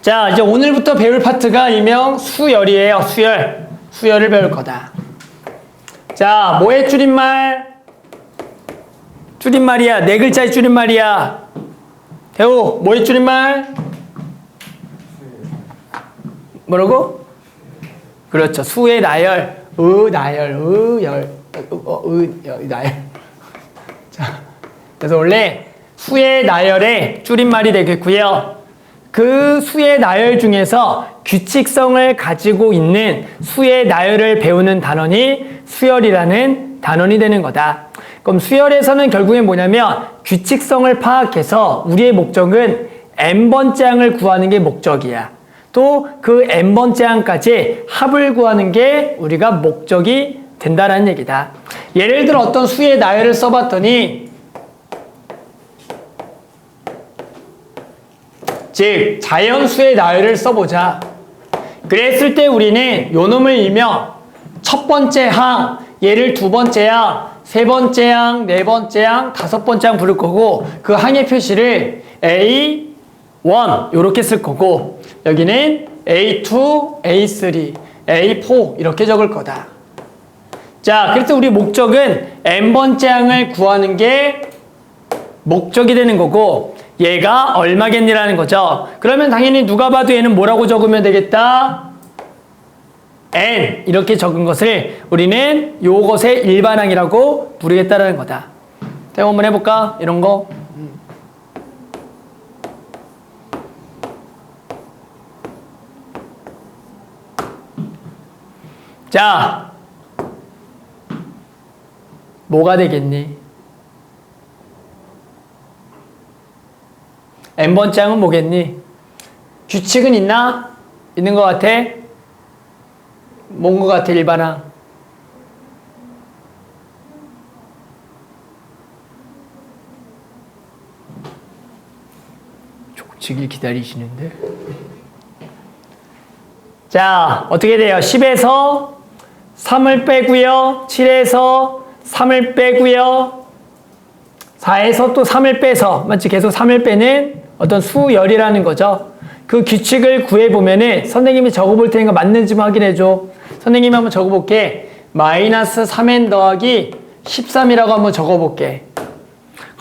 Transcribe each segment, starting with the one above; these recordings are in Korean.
자, 이제 오늘부터 배울 파트가 일명 수열이에요. 수열. 수열을 배울 거다. 자, 뭐의 줄임말? 줄임말이야. 네 글자의 줄임말이야. 대우, 뭐의 줄임말? 뭐라고? 그렇죠. 수의 나열. 나열. 나열. 자, 그래서 원래 수의 나열의 줄임말이 되겠고요. 그 수의 나열 중에서 규칙성을 가지고 있는 수의 나열을 배우는 단원이 수열이라는 단원이 되는 거다. 그럼 수열에서는 결국엔 뭐냐면 규칙성을 파악해서 우리의 목적은 n번째 항을 구하는 게 목적이야. 또 그 n번째 항까지 합을 구하는 게 우리가 목적이 된다라는 얘기다. 예를 들어 어떤 수의 나열을 써봤더니 즉 자연수의 나열을 써보자. 그랬을 때 우리는 요 놈을 일명 첫 번째 항, 얘를 두 번째 항, 세 번째 항, 네 번째 항, 다섯 번째 항 부를 거고 그 항의 표시를 A1 요렇게 쓸 거고 여기는 A2, A3, A4 이렇게 적을 거다. 자, 그래서 우리 목적은 n번째 항을 구하는 게 목적이 되는 거고 얘가 얼마겠니라는 거죠. 그러면 당연히 누가 봐도 얘는 뭐라고 적으면 되겠다? n 이렇게 적은 것을 우리는 요것의 일반항이라고 부르겠다라는 거다. 대화 한번 해볼까? 이런 거. 자, 뭐가 되겠니? n번째 항은 뭐겠니? 규칙은 있나? 있는 것 같아? 뭔 것 같아, 일반항? 조직을 기다리시는데? 자, 어떻게 돼요? 10에서 3을 빼고요. 7에서 3을 빼고요. 4에서 또 3을 빼서 맞지? 계속 3을 빼는 어떤 수열이라는 거죠. 그 규칙을 구해보면은 선생님이 적어볼 테니까 맞는지 확인해줘. 선생님이 한번 적어볼게. 마이너스 3n 더하기 13이라고 한번 적어볼게.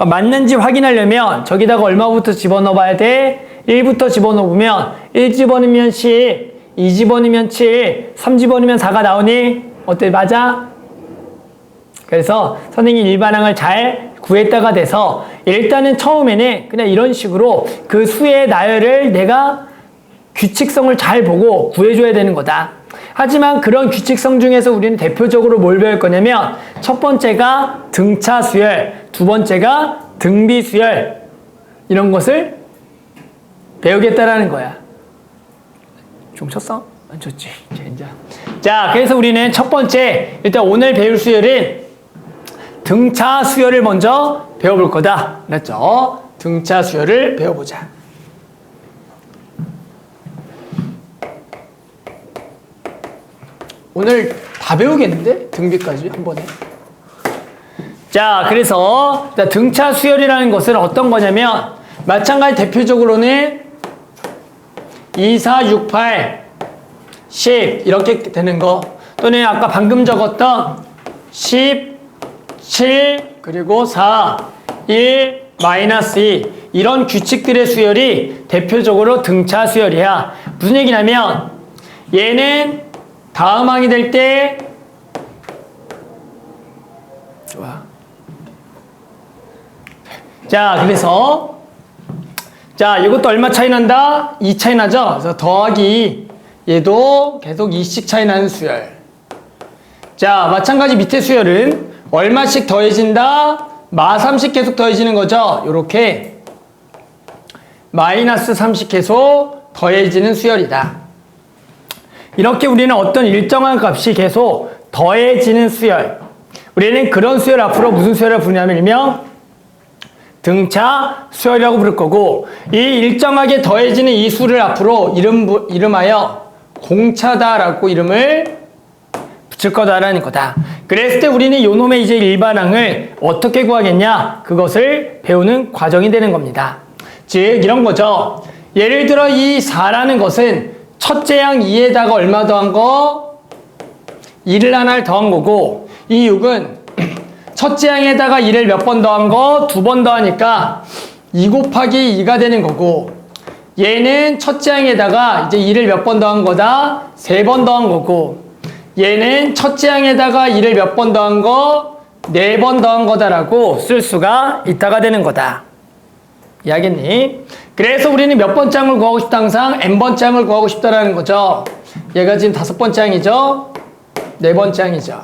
맞는지 확인하려면 저기다가 얼마부터 집어넣어 봐야 돼? 1부터 집어넣으면 1 집어넣으면 10, 2 집어넣으면 7, 3 집어넣으면 4가 나오니? 어때? 맞아? 그래서 선생님이 일반항을 잘 구했다가 돼서 일단은 처음에는 그냥 이런 식으로 그 수의 나열을 내가 규칙성을 잘 보고 구해줘야 되는 거다. 하지만 그런 규칙성 중에서 우리는 대표적으로 뭘 배울 거냐면 첫 번째가 등차 수열, 두 번째가 등비 수열 이런 것을 배우겠다라는 거야. 좀 쳤어? 안 쳤지. 자, 그래서 우리는 첫 번째 일단 오늘 배울 수열은 등차 수열을 먼저 배워볼 거다. 맞죠? 등차 수열을 배워보자. 오늘 다 배우겠는데? 등비까지 한 번에. 자, 그래서 등차 수열이라는 것은 어떤 거냐면 마찬가지 대표적으로는 2, 4, 6, 8, 10 이렇게 되는 거 또는 아까 방금 적었던 10, 7 그리고 4, 1, 마이너스 2 이런 규칙들의 수열이 대표적으로 등차 수열이야. 무슨 얘기냐면 얘는 다음 항이 될 때 좋아. 자, 그래서 자, 이것도 얼마 차이 난다? 2 차이 나죠? 그래서 더하기 얘도 계속 2씩 차이 나는 수열. 자, 마찬가지 밑에 수열은 얼마씩 더해진다? 마3씩 계속 더해지는 거죠. 요렇게 마이너스 3씩 계속 더해지는 수열이다. 이렇게 우리는 어떤 일정한 값이 계속 더해지는 수열. 우리는 그런 수열 앞으로 무슨 수열을 부르냐면 일명 등차 수열이라고 부를 거고 이 일정하게 더해지는 이 수를 앞으로 이름하여 공차다라고 이름을 붙일 거다라는 거다. 그랬을 때 우리는 요 놈의 이제 일반항을 어떻게 구하겠냐? 그것을 배우는 과정이 되는 겁니다. 즉 이런 거죠. 예를 들어 이 4라는 것은 첫째 양 2에다가 얼마 더한 거? 2를 하나를 더한 거고, 이 6은 첫째 양에다가 2를 몇 번 더한 거? 2번 더하니까 2 곱하기 2가 되는 거고, 얘는 첫째 양에다가 이제 2를 몇 번 더한 거다? 3번 더한 거고, 얘는 첫째 양에다가 2를 몇 번 더한 거? 4번 더한 거다라고 쓸 수가 있다가 되는 거다. 이해하겠니? 그래서 우리는 몇 번째 항을 구하고 싶다? 항상 n번째 항을 구하고 싶다라는 거죠. 얘가 지금 5번째 항이죠? 4번째 항이죠.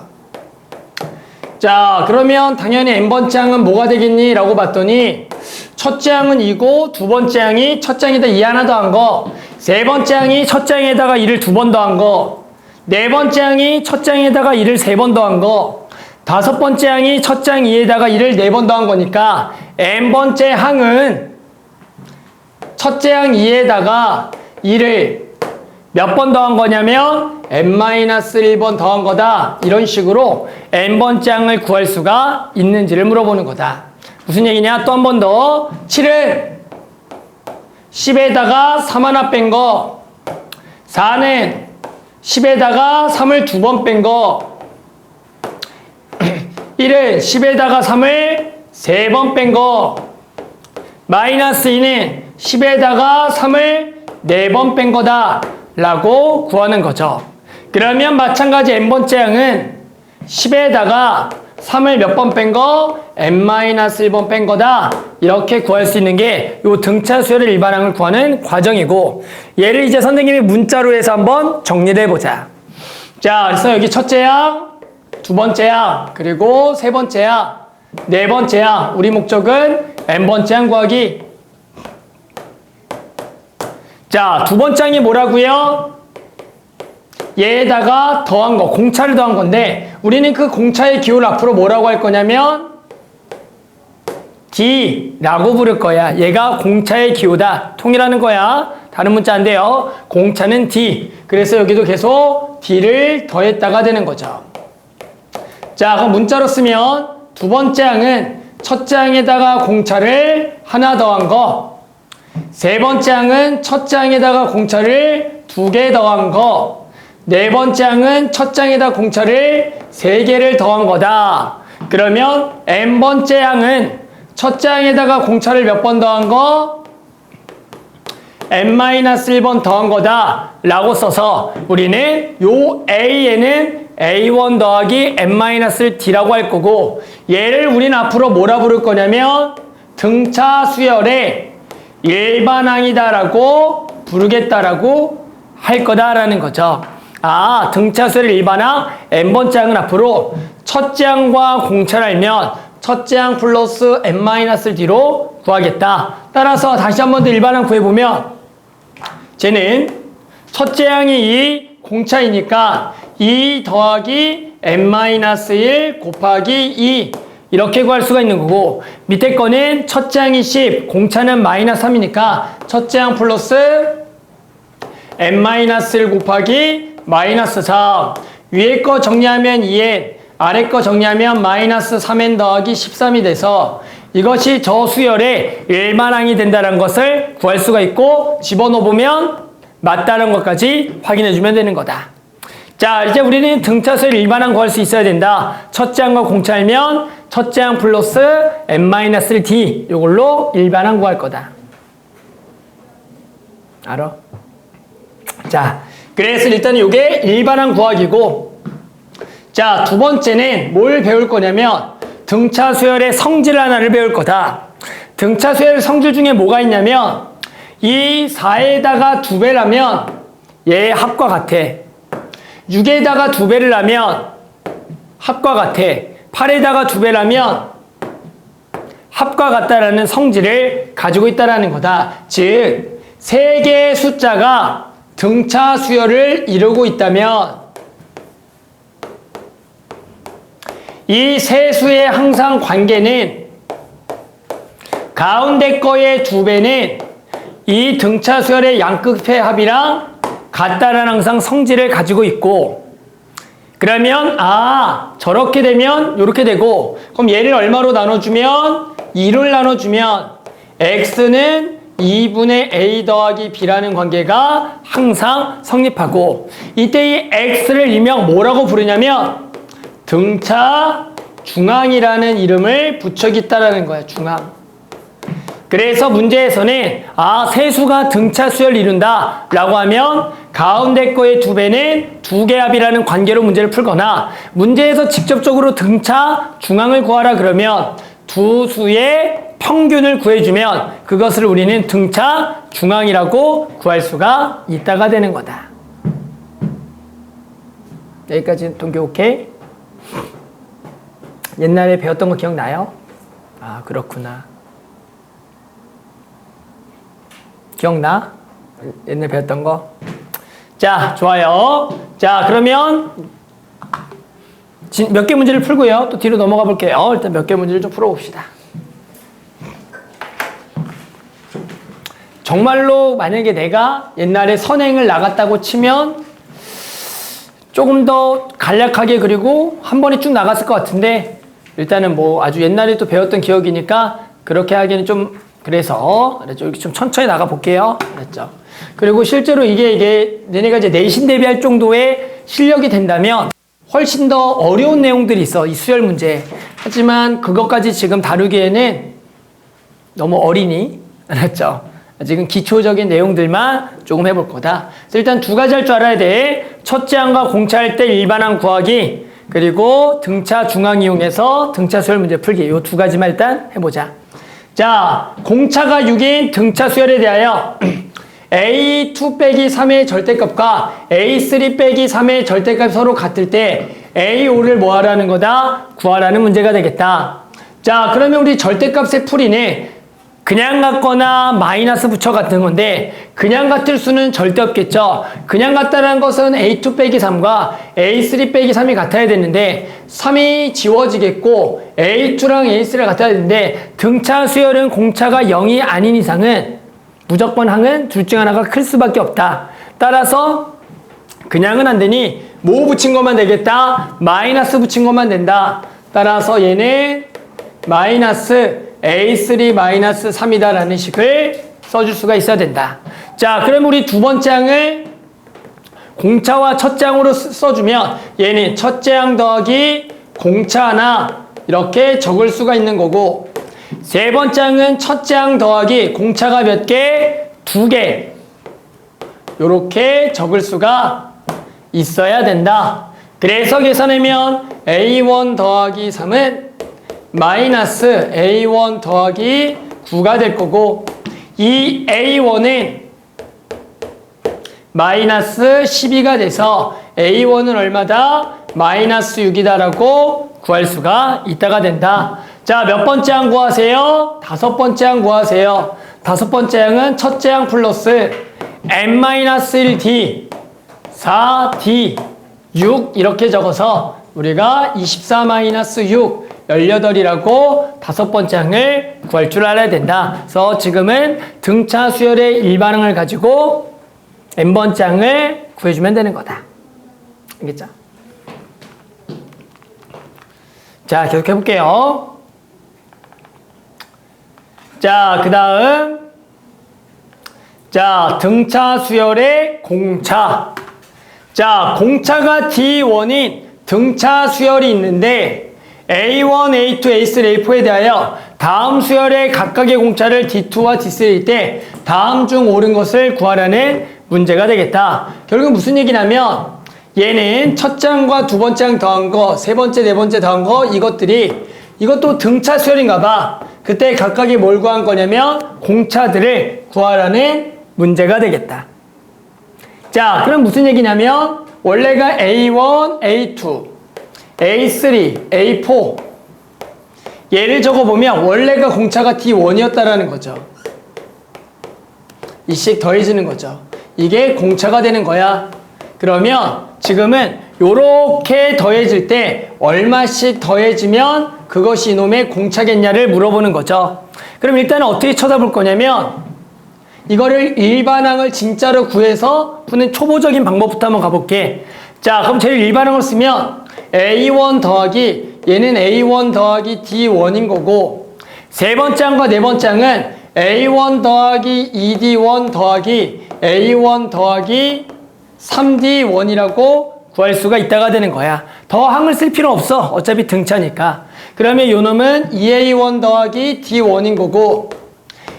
자, 그러면 당연히 n번째 항은 뭐가 되겠니? 라고 봤더니 첫째 항은 2고 두 번째 항이 첫째 항에다 2 하나 더한 거, 세 번째 항이 첫째 항에다가 2를 2번 더한 거, 네 번째 항이 첫째 항에다가 2를 3번 더한 거, 다섯 번째 항이 첫째 항 2에다가 2를 4번 더한 거니까 n번째 항은 첫째 항 2에다가 2를 몇 번 더한 거냐면 n-1번 더한 거다. 이런 식으로 n번째 항을 구할 수가 있는지를 물어보는 거다. 무슨 얘기냐? 또 한 번 더. 7은 10에다가 3 하나 뺀 거, 4는 10에다가 3을 2번 뺀 거, 1은 10에다가 3을 3번 뺀 거, 마이너스 2는 10에다가 3을 4번 뺀 거다 라고 구하는 거죠. 그러면 마찬가지 n번째 항은 10에다가 3을 몇 번 뺀 거? n-1번 뺀 거다. 이렇게 구할 수 있는 게 요 등차 수열의 일반항을 구하는 과정이고, 얘를 이제 선생님이 문자로 해서 한번 정리를 해보자. 자, 그래서 여기 첫째 항, 두 번째 항, 그리고 세 번째 항, 네 번째 항. 우리 목적은 n번째 항 구하기. 자, 두 번째 항이 뭐라고요? 얘에다가 더한 거, 공차를 더한 건데, 우리는 그 공차의 기호를 앞으로 뭐라고 할 거냐면 D라고 부를 거야. 얘가 공차의 기호다. 통일하는 거야. 다른 문자 안 돼요. 공차는 D. 그래서 여기도 계속 D를 더했다가 되는 거죠. 자, 그럼 문자로 쓰면 두 번째 항은 첫째 항에다가 공차를 하나 더한 거, 세 번째 항은 첫째 항에다가 공차를 2개 더한 거, 네 번째 항은 첫째 항에다 공차를 3개를 더한 거다. 그러면 n번째 항은 첫째 항에다가 공차를 몇 번 더한 거? n-1번 더한 거다 라고 써서 우리는 요 a에는 a1 더하기 n-d라고 할 거고, 얘를 우리는 앞으로 뭐라 부를 거냐면 등차 수열의 일반항이다 라고 부르겠다라고 할 거다라는 거죠. 아, 등차 수열의 일반항 n번째 항은 앞으로 첫째 항과 공차를 알면 첫째 항 플러스 n-d로 구하겠다. 따라서 다시 한 번 더 일반항 구해보면 쟤는 첫째 항이 2, 공차이니까 2 더하기 n-1 곱하기 2 이렇게 구할 수가 있는 거고, 밑에 거는 첫째 항이 10, 공차는 마이너스 3이니까 첫째 항 플러스 n-1 곱하기 마이너스 3. 위에 거 정리하면 2n, 아래 거 정리하면 마이너스 3n 더하기 13이 돼서 이것이 저 수열의 일반항이 된다는 것을 구할 수가 있고, 집어넣어보면 맞다는 것까지 확인해주면 되는 거다. 자, 이제 우리는 등차 수열 일반항 구할 수 있어야 된다. 첫째 항과 공차 알면 첫째 항 플러스 n-d 이걸로 일반항 구할 거다. 알아? 자, 그래서 일단 이게 일반항 구하기고, 자, 두 번째는 뭘 배울 거냐면 등차 수열의 성질 하나를 배울 거다. 등차 수열 성질 중에 뭐가 있냐면 이 4에다가 2배라면 얘 합과 같아. 6에다가 2배를 하면 합과 같아. 8에다가 2배라면 합과 같다라는 성질을 가지고 있다라는 거다. 즉, 3개의 숫자가 등차 수열을 이루고 있다면 이 세 수의 항상 관계는 가운데 거의 2배는 이 등차 수열의 양끝의 합이랑 같다라는 항상 성질을 가지고 있고, 그러면 저렇게 되면 이렇게 되고, 그럼 얘를 얼마로 나눠주면 2를 나눠주면 x는 2분의 A 더하기 B라는 관계가 항상 성립하고 이때 이 X를 일명 뭐라고 부르냐면 등차 중앙이라는 이름을 붙여있다라는 거야. 중앙. 그래서 문제에서는 세수가 등차 수열을 이룬다 라고 하면 가운데 거의 2배는 2개 합이라는 관계로 문제를 풀거나 문제에서 직접적으로 등차 중앙을 구하라 그러면 두 수의 평균을 구해주면 그것을 우리는 등차 중앙이라고 구할 수가 있다가 되는 거다. 여기까지 동기 오케이? 옛날에 배웠던 거 기억나요? 그렇구나. 기억나? 옛날에 배웠던 거? 자, 좋아요. 자, 그러면 몇 개 문제를 풀고요. 또 뒤로 넘어가 볼게요. 일단 몇 개 문제를 좀 풀어봅시다. 정말로 만약에 내가 옛날에 선행을 나갔다고 치면 조금 더 간략하게 그리고 한 번에 쭉 나갔을 것 같은데 일단은 뭐 아주 옛날에 또 배웠던 기억이니까 그렇게 하기는 좀 그래서 이렇게 좀 천천히 나가 볼게요. 알았죠? 그리고 실제로 이게 너네가 이제 내신 대비할 정도의 실력이 된다면 훨씬 더 어려운 내용들이 있어. 이 수열 문제. 하지만 그것까지 지금 다루기에는 너무 어리니. 알았죠? 지금 기초적인 내용들만 조금 해볼 거다. 그래서 일단 두 가지 할 줄 알아야 돼. 첫째 항과 공차할 때 일반항 구하기 그리고 등차 중앙 이용해서 등차 수열 문제 풀기. 이 두 가지만 일단 해보자. 자, 공차가 6인 등차 수열에 대하여 A2 빼기 3의 절대값과 A3 빼기 3의 절대값이 서로 같을 때 A5를 뭐 하라는 거다? 구하라는 문제가 되겠다. 자, 그러면 우리 절대값의 풀이는 그냥 같거나 마이너스 붙여 같은 건데 그냥 같을 수는 절대 없겠죠. 그냥 같다는 것은 A2 빼기 3과 A3 빼기 3이 같아야 되는데 3이 지워지겠고 A2랑 A3가 같아야 되는데 등차 수열은 공차가 0이 아닌 이상은 무조건 항은 둘 중 하나가 클 수밖에 없다. 따라서 그냥은 안 되니 뭐 붙인 것만 되겠다? 마이너스 붙인 것만 된다. 따라서 얘는 마이너스 A3-3이다 라는 식을 써줄 수가 있어야 된다. 자, 그럼 우리 두 번째 항을 공차와 첫째 항으로 써주면 얘는 첫째 항 더하기 공차 하나 이렇게 적을 수가 있는 거고 세 번째 항은 첫째 항 더하기 공차가 몇 개? 2개 요렇게 적을 수가 있어야 된다. 그래서 계산하면 A1 더하기 3은 마이너스 A1 더하기 9가 될 거고 이 A1은 마이너스 12가 돼서 A1은 얼마다? 마이너스 6이다 라고 구할 수가 있다가 된다. 자, 몇 번째 항 구하세요? 다섯 번째 항 구하세요. 다섯 번째 항은 첫째 항 플러스 n-1d 4d 6 이렇게 적어서 우리가 24-6 18이라고 다섯 번째 항을 구할 줄 알아야 된다. 그래서 지금은 등차 수열의 일반항을 가지고 n번째 항을 구해주면 되는 거다. 알겠죠? 자, 계속 해볼게요. 자, 그 다음 자, 등차 수열의 공차. 자, 공차가 D1인 등차 수열이 있는데 A1, A2, A3, A4에 대하여 다음 수열의 각각의 공차를 D2와 D3일 때 다음 중 옳은 것을 구하라는 문제가 되겠다. 결국 무슨 얘기냐면 얘는 첫째 항과 두 번째 항 더한 거, 세 번째, 네 번째 더한 거 이것도 등차 수열인가 봐. 그때 각각이 뭘 구한 거냐면 공차들을 구하라는 문제가 되겠다. 자, 그럼 무슨 얘기냐면 원래가 A1, A2, A3, A4 얘를 적어보면 원래가 공차가 D1이었다라는 거죠. 이씩 더해지는 거죠. 이게 공차가 되는 거야. 그러면 지금은 요렇게 더해질 때 얼마씩 더해지면 그것이 이놈의 공차겠냐를 물어보는 거죠. 그럼 일단은 어떻게 쳐다볼 거냐면 이거를 일반항을 진짜로 구해서 푸는 초보적인 방법부터 한번 가볼게. 자, 그럼 제일 일반항을 쓰면 A1 더하기 얘는 A1 더하기 D1인 거고 세 번째 항과 네 번째 항은 A1 더하기 2D1 더하기 A1 더하기 3D1이라고 구할 수가 있다가 되는 거야. 더항을 쓸 필요 없어. 어차피 등차니까. 그러면 요 놈은 2A1 더하기 D1인 거고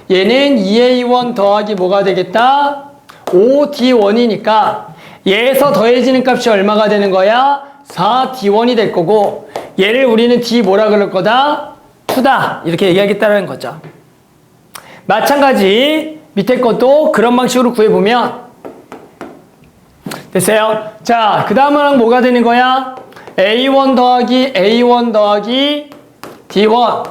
얘는 2A1 더하기 뭐가 되겠다? 5D1이니까 얘에서 더해지는 값이 얼마가 되는 거야? 4D1이 될 거고 얘를 우리는 D 뭐라 그럴 거다? 2다. 이렇게 얘기하겠다는 거죠. 마찬가지 밑에 것도 그런 방식으로 구해보면 됐어요? 자, 그 다음은 뭐가 되는 거야? A1 더하기 A1 더하기 D1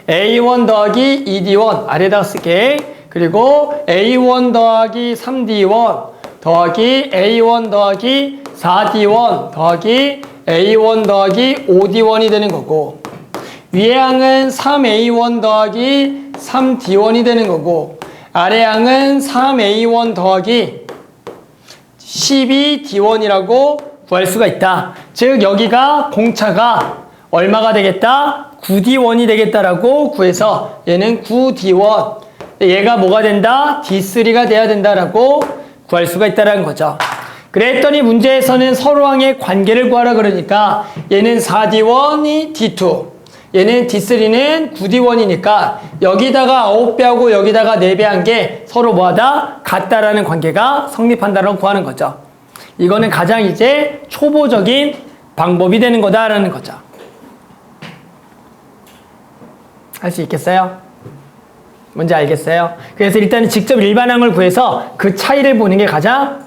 A1 더하기 2D1 아래다가 쓸게. 그리고 A1 더하기 3D1 더하기 A1 더하기 4D1 더하기 A1 더하기 5D1이 되는 거고 위의 항은 3A1 더하기 3D1이 되는 거고 아래 항은 3A1 더하기 12D1이라고 구할 수가 있다. 즉 여기가 공차가 얼마가 되겠다? 9D1이 되겠다라고 구해서 얘는 9D1 얘가 뭐가 된다? D3가 돼야 된다라고 구할 수가 있다는 거죠. 그랬더니 문제에서는 서로항의 관계를 구하라 그러니까 얘는 4D1이 D2 얘는 D3는 9D1이니까 여기다가 9배하고 여기다가 4배 한 게 서로 뭐하다? 같다라는 관계가 성립한다라고 구하는 거죠. 이거는 가장 이제 초보적인 방법이 되는 거다라는 거죠. 할 수 있겠어요? 뭔지 알겠어요? 그래서 일단은 직접 일반항을 구해서 그 차이를 보는 게 가장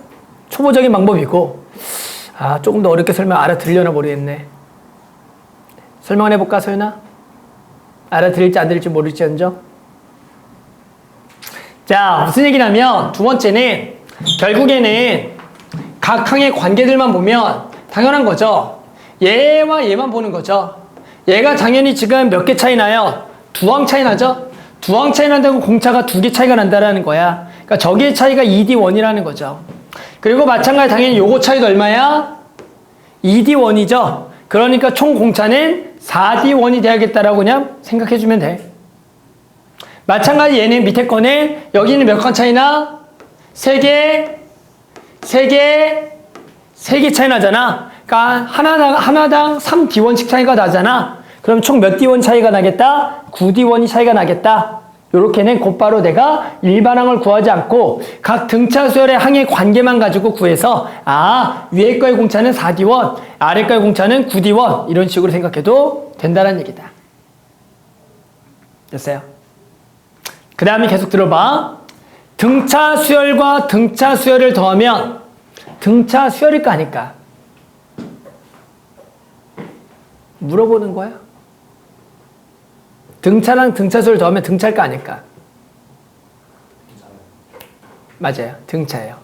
초보적인 방법이고 조금 더 어렵게 설명 알아들으려나 모르겠네. 설명을 해볼까, 소연아? 알아들을지 안 들을지 모를지언정. 자, 무슨 얘기냐면 두 번째는 결국에는 각 항의 관계들만 보면 당연한 거죠. 얘와 얘만 보는 거죠. 얘가 당연히 지금 몇 개 차이 나요? 2항 차이 나죠? 2항 차이 난다고 공차가 2개 차이가 난다라는 거야. 그러니까 저기의 차이가 2D1이라는 거죠. 그리고 마찬가지 당연히 요거 차이도 얼마야? 2D1이죠. 그러니까 총 공차는 4D1이 돼야겠다라고 그냥 생각해주면 돼. 마찬가지 얘는 밑에 거는 여기는 몇 칸 차이나? 3개 차이 나잖아. 그러니까 하나당 3D1씩 차이가 나잖아. 그럼 총 몇 D1 차이가 나겠다? 9D1이 차이가 나겠다. 요렇게는 곧바로 내가 일반항을 구하지 않고 각 등차 수열의 항의 관계만 가지고 구해서 위에 거의 공차는 4D1, 아래 거의 공차는 9D1 이런 식으로 생각해도 된다는 얘기다. 됐어요? 그 다음에 계속 들어봐. 등차 수열과 등차 수열을 더하면 등차 수열일까 아닐까? 물어보는 거야. 등차랑 등차 수를 더하면 등차일까 아닐까? 맞아요. 등차예요.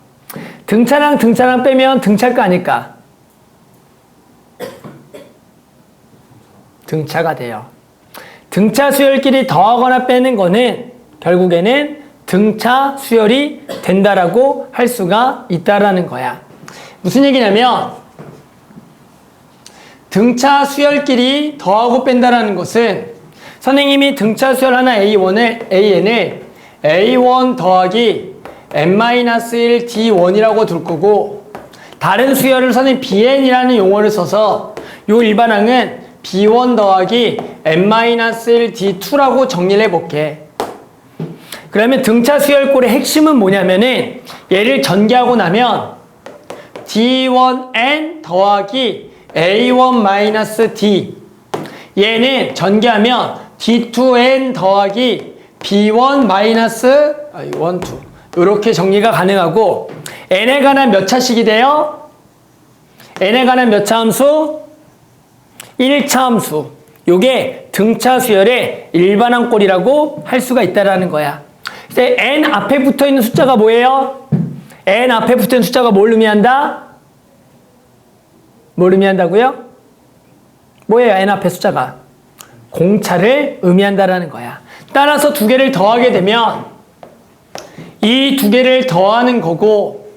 등차랑 등차랑 빼면 등차일까 아닐까? 등차가 돼요. 등차 수열끼리 더하거나 빼는 거는 결국에는 등차 수열이 된다라고 할 수가 있다라는 거야. 무슨 얘기냐면 등차 수열끼리 더하고 뺀다라는 것은 선생님이 등차 수열 하나 An을 A1 더하기 n-1 D1이라고 둘 거고 다른 수열을 선생님 Bn이라는 용어를 써서 요 일반항은 B1 더하기 n-1 D2라고 정리를 해볼게. 그러면 등차 수열꼴의 핵심은 뭐냐면은 얘를 전개하고 나면 D1n 더하기 A1-D 얘는 전개하면 D2n 더하기 B1-1, 2 이렇게 정리가 가능하고 n에 관한 몇 차식이 돼요? n에 관한 몇 차 함수? 1차 함수. 요게 등차 수열의 일반항꼴이라고 할 수가 있다라는 거야. 이제 n 앞에 붙어 있는 숫자가 뭐예요? n 앞에 붙어 있는 숫자가 뭘 의미한다? 뭘 의미한다고요? 뭐예요? n 앞에 숫자가? 공차를 의미한다라는 거야. 따라서 두 개를 더하게 되면 이 두 개를 더하는 거고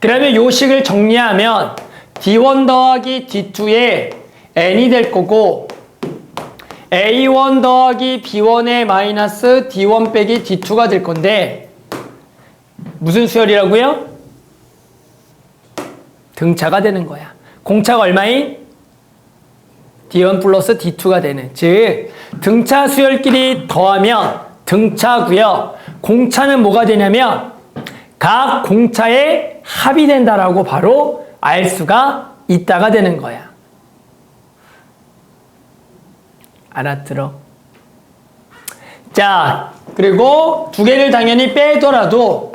그러면 요 식을 정리하면 D1 더하기 D2의 n이 될 거고 A1 더하기 B1의 마이너스 D1 빼기 D2가 될 건데 무슨 수열이라고요? 등차가 되는 거야. 공차가 얼마인? D1 플러스 D2가 되는. 즉 등차 수열끼리 더하면 등차고요. 공차는 뭐가 되냐면 각 공차의 합이 된다라고 바로 알 수가 있다가 되는 거야. 알아들어? 자, 그리고 두 개를 당연히 빼더라도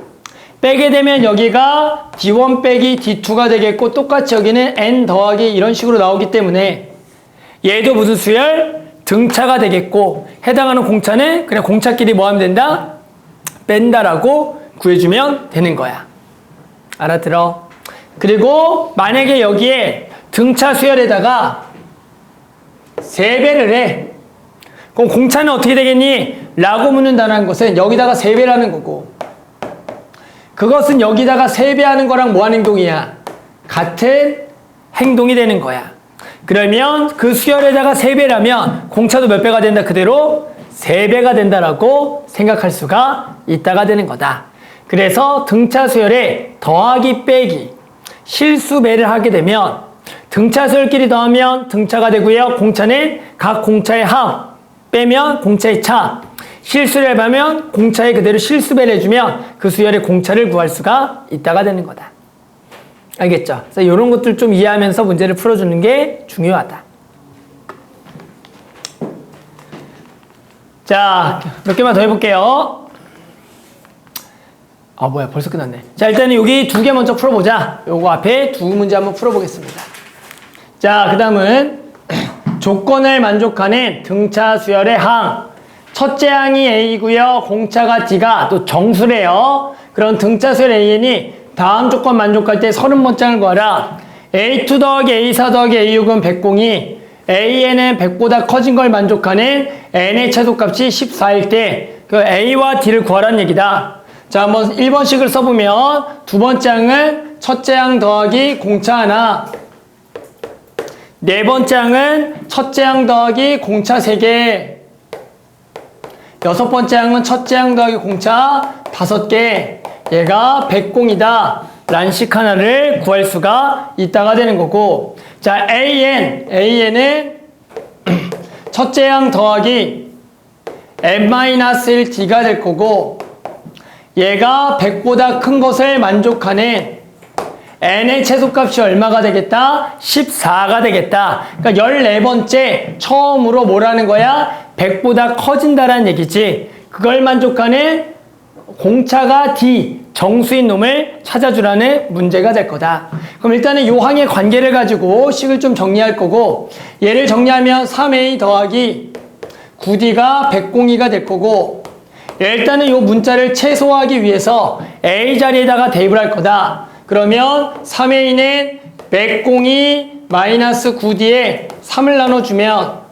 빼게 되면 여기가 D1 빼기 D2가 되겠고 똑같이 여기는 N 더하기 이런 식으로 나오기 때문에 얘도 무슨 수열? 등차가 되겠고 해당하는 공차는 그냥 공차끼리 뭐 하면 된다? 뺀다라고 구해주면 되는 거야. 알아들어? 그리고 만약에 여기에 등차 수열에다가 3배를 해. 그럼 공차는 어떻게 되겠니? 라고 묻는다는 것은 여기다가 3배라는 거고 그것은 여기다가 3배 하는 거랑 뭐 하는 행동이야? 같은 행동이 되는 거야. 그러면 그 수열에다가 3배라면 공차도 몇 배가 된다? 그대로 3배가 된다라고 생각할 수가 있다가 되는 거다. 그래서 등차 수열에 더하기 빼기 실수배를 하게 되면 등차 수열끼리 더하면 등차가 되고요. 공차는 각 공차의 합 빼면 공차의 차. 실수를 해보면 공차에 그대로 실수배를 해주면 그 수열의 공차를 구할 수가 있다가 되는 거다. 알겠죠? 그래서 이런 것들 좀 이해하면서 문제를 풀어주는 게 중요하다. 자, 몇 개만 더 해볼게요. 아, 뭐야, 벌써 끝났네. 자, 일단은 여기 2개 먼저 풀어보자. 요거 앞에 2 문제 한번 풀어보겠습니다. 자, 그 다음은 조건을 만족하는 등차 수열의 항. 첫째 항이 A고요. 공차가 D가 또 정수래요. 그런 등차 수열 AN이 다음 조건 만족할 때 30번장을 구하라. A2 더하기 A4 더하기 A6은 100공이 AN은 100보다 커진 걸 만족하는 N의 최소값이 14일 때 그 A와 D를 구하라는 얘기다. 자, 한번 1번씩을 써보면 두 번째 항은 첫째 항 더하기 공차 하나, 네 번째 항은 첫째 항 더하기 공차 3개, 여섯 번째 항은 첫째 항 더하기 공차 5개, 얘가 100공이다 라는 식 하나를 구할 수가 있다가 되는 거고, 자, AN은 첫째 항 더하기 n-1D가 될 거고, 얘가 100보다 큰 것을 만족하는 n의 최소값이 얼마가 되겠다? 14가 되겠다. 그러니까 14번째 처음으로 뭐라는 거야? 100보다 커진다라는 얘기지. 그걸 만족하는 공차가 D, 정수인 놈을 찾아주라는 문제가 될 거다. 그럼 일단은 이 항의 관계를 가지고 식을 좀 정리할 거고, 얘를 정리하면 3A 더하기 9D가 100공이가 될 거고, 일단은 이 문자를 최소화하기 위해서 A 자리에다가 대입을 할 거다. 그러면 3A는 100공이 마이너스 9D에 3을 나눠주면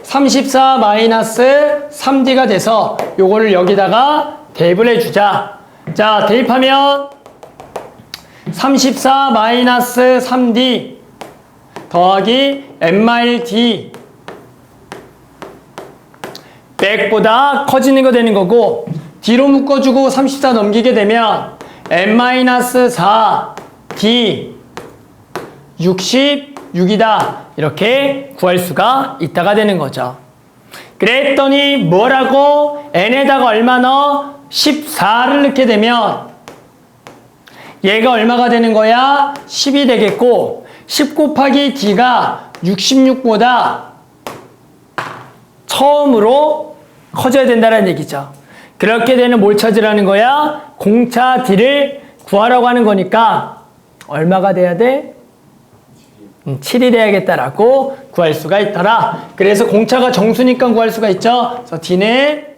34 마이너스 3D가 돼서 요거를 여기다가 대입을 해주자. 자, 대입하면 34 마이너스 3D 더하기 n-D 100보다 커지는 거 되는 거고, D로 묶어주고 34 넘기게 되면 n-4 D 66이다 이렇게 구할 수가 있다가 되는 거죠. 그랬더니 뭐라고? n에다가 얼마 넣어? 14를 넣게 되면 얘가 얼마가 되는 거야? 10이 되겠고, 10 곱하기 D가 66보다 처음으로 커져야 된다는 얘기죠. 그렇게 되는 뭘 찾으라는 거야? 공차 D를 구하라고 하는 거니까 얼마가 돼야 돼? 7이 돼야겠다라고 구할 수가 있더라. 그래서 공차가 정수니까 구할 수가 있죠. 그래서 D는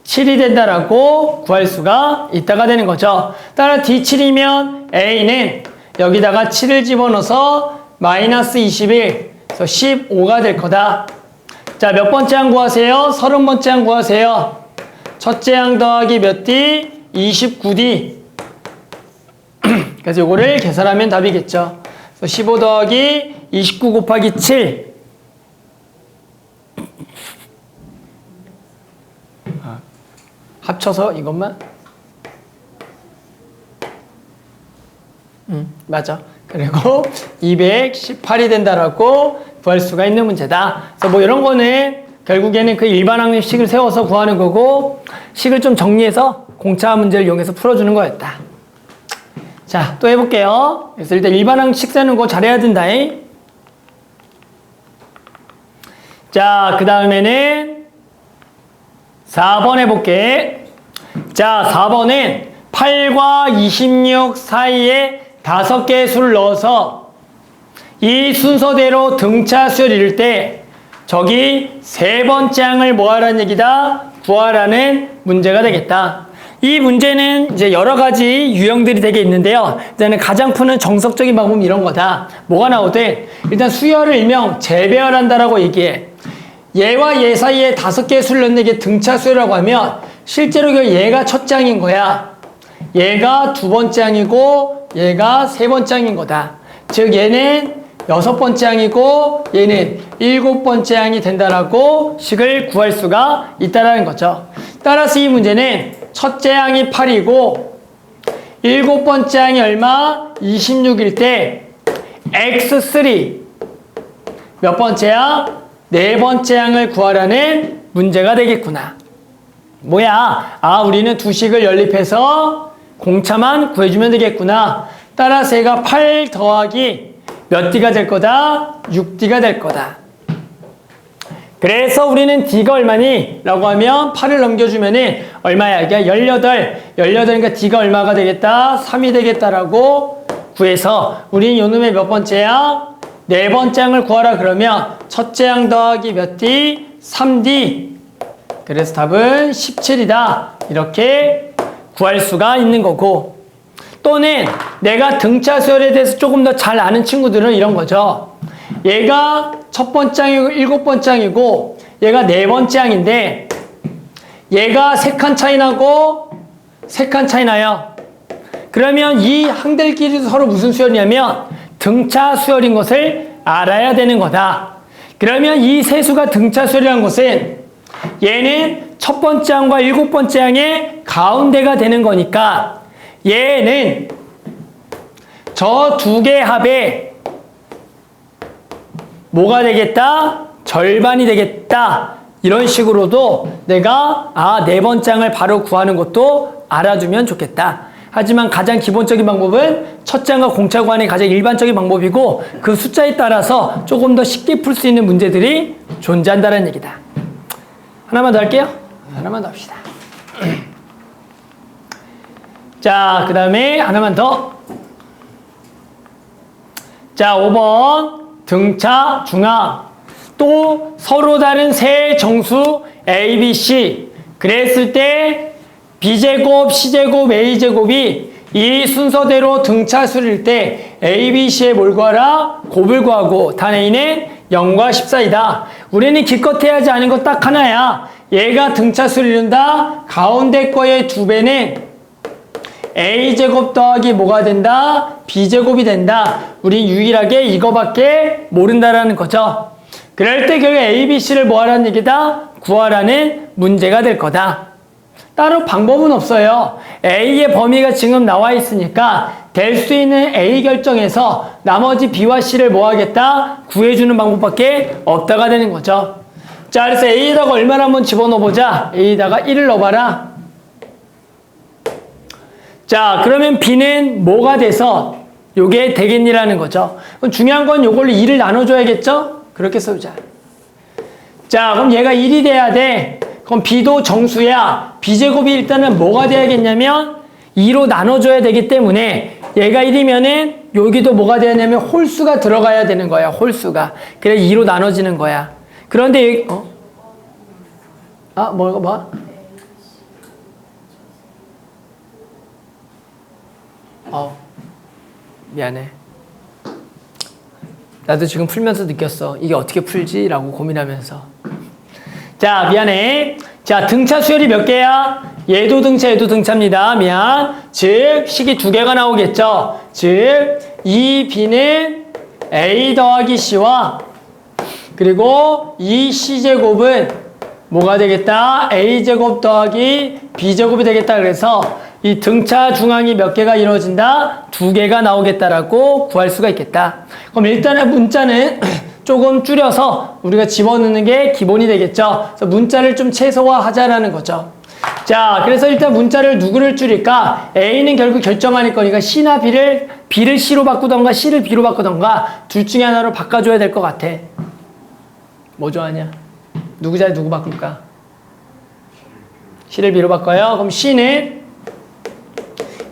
7이 된다라고 구할 수가 있다가 되는 거죠. 따라 D7이면 A는 여기다가 7을 집어넣어서 마이너스 21, 그래서 15가 될 거다. 자, 몇 번째 항 구하세요? 30번째 항 구하세요. 첫째 항 더하기 몇 D? 29D. 그래서 요거를 계산하면 답이겠죠. 그래서 15 더하기 29 곱하기 7. 합쳐서 이것만. 맞아. 그리고 218이 된다라고 구할 수가 있는 문제다. 그래서 뭐 이런 거는 결국에는 그 일반항 식을 세워서 구하는 거고, 식을 좀 정리해서 공차 문제를 이용해서 풀어주는 거였다. 자, 또 해볼게요. 그래서 일단 일반항 식 세는 거 잘해야 된다. 자, 그 다음에는 4번 해볼게. 자, 4번은 8과 26 사이에 5개의 수를 넣어서 이 순서대로 등차수를 이룰 때 저기 세 번째 항을 뭐 하라는 얘기다? 구하라는 문제가 되겠다. 이 문제는 이제 여러 가지 유형들이 되게 있는데요. 일단은 가장 푸는 정석적인 방법은 이런 거다. 뭐가 나오되 일단 수열을 일명 재배열한다라고 얘기해. 얘와 얘 사이에 5개의 수를 넣는 게 등차수열이라고 하면 실제로 얘가 첫째 항인 거야. 얘가 두 번째 항이고 얘가 세 번째 항인 거다. 즉 얘는 6번째 항이고 얘는 7번째 항이 된다라고 식을 구할 수가 있다라는 거죠. 따라서 이 문제는 첫째 항이 8이고 7번째 항이 얼마? 26일 때 x3 몇 번째야? 네 번째 항을 구하라는 문제가 되겠구나. 뭐야? 아, 우리는 두 식을 연립해서 공차만 구해주면 되겠구나. 따라서 얘가 8 더하기 몇 D가 될 거다? 6D가 될 거다. 그래서 우리는 D가 얼마니? 라고 하면 8을 넘겨주면은 얼마야? 이게 18이니까 D가 얼마가 되겠다? 3이 되겠다라고 구해서 우리는 요 놈의 몇 번째야? 네 번째 항을 구하라 그러면 첫째 항 더하기 몇 D? 3D. 그래서 답은 17이다. 이렇게 구할 수가 있는 거고, 또는 내가 등차 수열에 대해서 조금 더 잘 아는 친구들은 이런 거죠. 얘가 첫 번째 항이고 7번째 항이고 얘가 네 번째 항인데 얘가 3칸 차이 나고 3칸 차이 나요. 그러면 이 항들끼리도 서로 무슨 수열이냐면 등차 수열인 것을 알아야 되는 거다. 그러면 이 세 수가 등차 수열이라는 것은 얘는 첫 번째 항과 7번째 항의 가운데가 되는 거니까 얘는 저 두 개 합에 뭐가 되겠다? 절반이 되겠다. 이런 식으로도 내가 네 번째 항을 바로 구하는 것도 알아두면 좋겠다. 하지만 가장 기본적인 방법은 첫째 항과 공차 구하는 가장 일반적인 방법이고 그 숫자에 따라서 조금 더 쉽게 풀 수 있는 문제들이 존재한다는 얘기다. 하나만 더 할게요. 하나만 더 합시다. 자, 그 다음에 하나만 더. 자, 5번 등차 중항. 또 서로 다른 세 정수 A, B, C. 그랬을 때 B제곱, C제곱, A제곱이 이 순서대로 등차수일 때 A, B, C에 뭘 구하라? 곱을 구하고 단 A는 0과 14이다. 우리는 기껏해야 하지 않은 거 딱 하나야. 얘가 등차수를 이룬다. 가운데 거의 2배는 A제곱 더하기 뭐가 된다? B제곱이 된다. 우리 유일하게 이거밖에 모른다라는 거죠. 그럴 때 결국 A, B, C를 뭐 하라는 얘기다? 구하라는 문제가 될 거다. 따로 방법은 없어요. A의 범위가 지금 나와 있으니까 될 수 있는 A 결정에서 나머지 B와 C를 뭐 하겠다? 구해주는 방법밖에 없다가 되는 거죠. 자, 그래서 A에다가 얼마나 한번 집어넣어보자. A에다가 1을 넣어봐라. 자, 그러면 B는 뭐가 돼서 요게 되겠니라는 거죠. 그럼 중요한 건 요걸로 2를 나눠줘야겠죠? 그렇게 써보자. 자, 그럼 얘가 1이 돼야 돼. 그럼 B도 정수야. B제곱이 일단은 뭐가 돼야겠냐면 2로 나눠줘야 되기 때문에 얘가 1이면은 여기도 뭐가 돼야 되냐면 홀수가 들어가야 되는 거야. 홀수가. 그래 2로 나눠지는 거야. 그런데 여기 뭐? 미안해. 나도 지금 풀면서 느꼈어. 이게 어떻게 풀지? 라고 고민하면서. 자, 미안해. 자, 등차 수열이 몇 개야? 얘도 등차, 얘도 등차입니다. 미안. 즉, 식이 2개가 나오겠죠. 즉, 이 B는 A 더하기 C와 그리고 이 C제곱은 뭐가 되겠다? a제곱 더하기 b제곱이 되겠다. 그래서 이 등차 중앙이 몇 개가 이루어진다? 2개가 나오겠다라고 구할 수가 있겠다. 그럼 일단은 문자는 조금 줄여서 우리가 집어넣는 게 기본이 되겠죠. 그래서 문자를 좀 최소화하자라는 거죠. 자, 그래서 일단 문자를 누구를 줄일까? A는 결국 결정할 거니까 C나 B를 C로 바꾸던가 C를 B로 바꾸던가 둘 중에 하나로 바꿔줘야 될 것 같아. 뭐 좋아하냐? 누구 자리 누구 바꿀까? C를 B로 바꿔요. 그럼 C는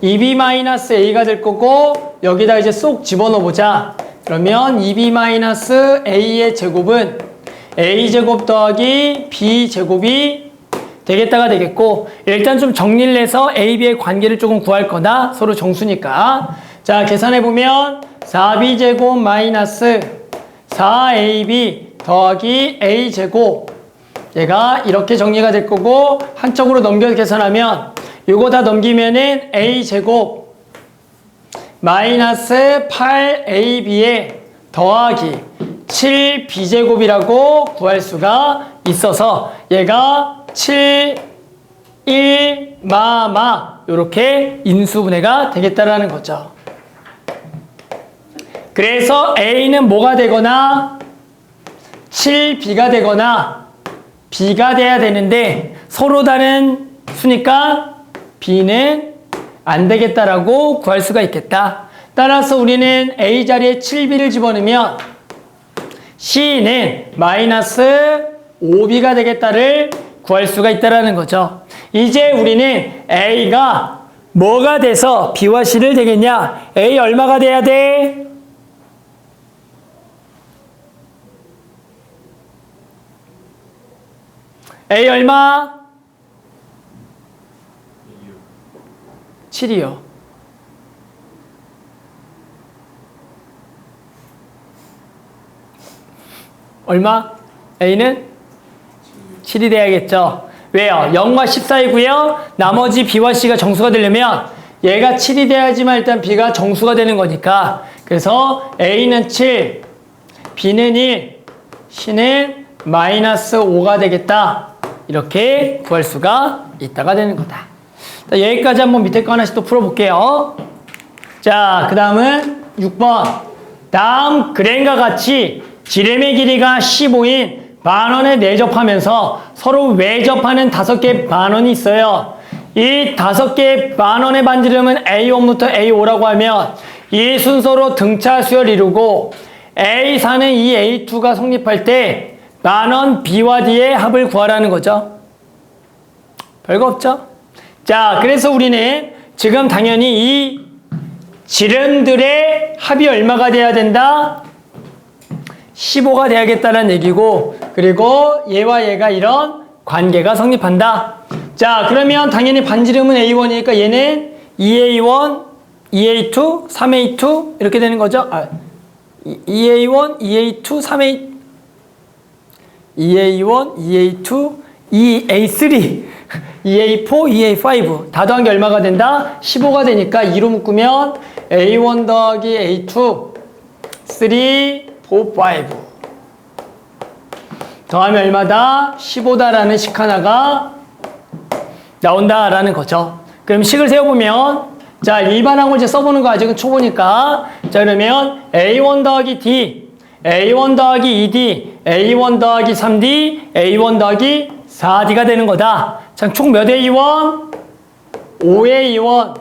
2B-A가 될 거고 여기다 이제 쏙 집어넣어 보자. 그러면 2B-A의 제곱은 A제곱 더하기 B제곱이 되겠다가 되겠고 일단 좀 정리를 해서 A, B의 관계를 조금 구할 거다. 서로 정수니까. 자, 계산해보면 4B제곱 마이너스 4AB 더하기 A제곱 얘가 이렇게 정리가 될 거고 한쪽으로 넘겨 계산하면 이거 다 넘기면은 A제곱 마이너스 8AB에 더하기 7B제곱이라고 구할 수가 있어서 얘가 7, 1, 요렇게 인수분해가 되겠다라는 거죠. 그래서 A는 뭐가 되거나 7B가 되거나 B가 돼야 되는데 서로 다른 수니까 B는 안 되겠다라고 구할 수가 있겠다. 따라서 우리는 A 자리에 7B를 집어넣으면 C는 마이너스 5B가 되겠다를 구할 수가 있다라는 거죠. 이제 우리는 A가 뭐가 돼서 B와 C를 되겠냐? A 얼마가 돼야 돼? A 얼마? 7이요. 얼마? A는 7이 돼야겠죠. 왜요? 0과 10 사이고요. 나머지 B와 C가 정수가 되려면 얘가 7이 돼야지만 일단 B가 정수가 되는 거니까. 그래서 A는 7, B는 1, C는 마이너스 5가 되겠다. 이렇게 구할 수가 있다가 되는 거다. 자, 여기까지 한번 밑에 거 하나씩 또 풀어볼게요. 자, 그 다음은 6번. 다음 그램과 같이 지름의 길이가 15인 만원에 내접하면서 서로 외접하는 5개의 만원이 있어요. 이 5개의 만원의 반지름은 A1부터 A5라고 하면 이 순서로 등차 수열을 이루고 A4는 이 A2가 성립할 때 만원 B와 D의 합을 구하라는 거죠. 별거 없죠? 자, 그래서 우리는 지금 당연히 이 지름들의 합이 얼마가 돼야 된다? 15가 돼야겠다는 얘기고, 그리고 얘와 얘가 이런 관계가 성립한다. 자, 그러면 당연히 반지름은 A1이니까 얘는 2A1, 2A2, 3A2 이렇게 되는 거죠. 2A1, 2A2, 3A 2A1, 2A2, 2A3, 2A4, 2A5 다 더한 게 얼마가 된다? 15가 되니까 2로 묶으면 A1 더하기 A2 3, 4, 5 더하면 얼마다? 15다라는 식 하나가 나온다라는 거죠. 그럼 식을 세워보면 자, 일반항을 이제 써보는 거 아직은 초보니까 자, 그러면 A1 더하기 D, A1 더하기 2D, A1 더하기 3D, A1 더하기 4D가 되는 거다. 자, 총 몇 A1? 5A1,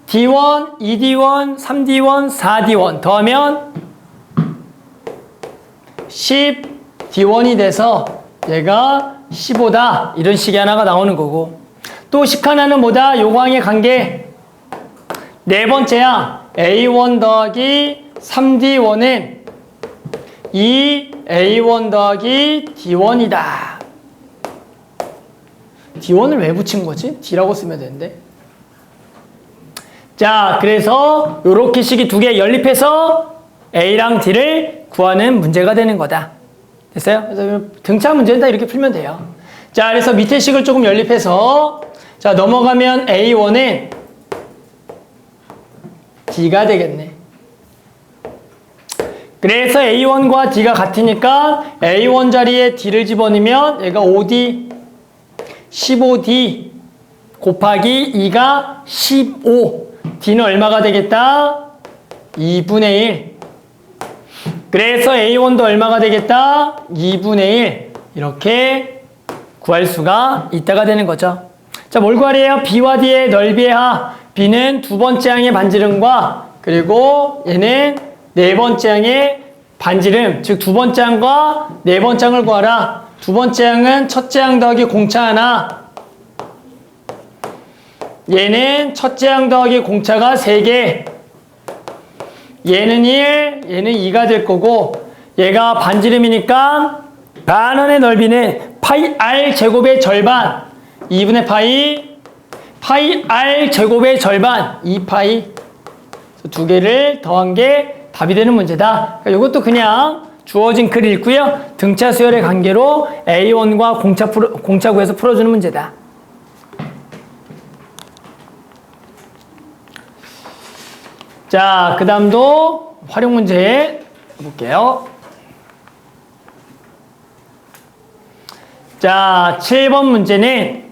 D1, 2D1, 3D1, 4D1 더하면 10D1이 돼서 얘가 15다. 이런 식이 하나가 나오는 거고. 또 식 하나는 뭐다? 요거항의 관계. 네 번째야. A1 더하기 3D1은 2A1 더하기 D1이다. D1을 왜 붙인 거지? D라고 쓰면 되는데. 자, 그래서 요렇게 식이 두 개 연립해서 A랑 D를 구하는 문제가 되는 거다. 됐어요? 그래서 등차 문제는 다 이렇게 풀면 돼요. 자, 그래서 밑에 식을 조금 연립해서 자, 넘어가면 A1은 D가 되겠네. 그래서 A1과 D가 같으니까 A1 자리에 D를 집어넣으면 얘가 5D, 15D 곱하기 2가 15. D는 얼마가 되겠다? 2분의 1. 그래서 A1도 얼마가 되겠다? 2분의 1. 이렇게 구할 수가 있다가 되는 거죠. 자, 뭘 구하래요? B와 D의 넓이의 하. B는 두 번째 항의 반지름과 그리고 얘는 네 번째 항의 반지름, 즉 두 번째 항과 네 번째 항을 구하라. 두 번째 항은 첫째 항 더하기 공차 하나. 얘는 첫째 항 더하기 공차가 3개. 얘는 1, 얘는 2가 될 거고 얘가 반지름이니까 반원의 넓이는 파이 r 제곱의 절반 2분의 파이 r 제곱의 절반 2파이. 두 개를 더한 게 답이 되는 문제다. 그러니까 이것도 그냥 주어진 글 읽고요. 등차 수열의 관계로 A1과 공차 구해서 풀어주는 문제다. 자, 그 다음도 활용 문제 볼게요. 자, 7번 문제는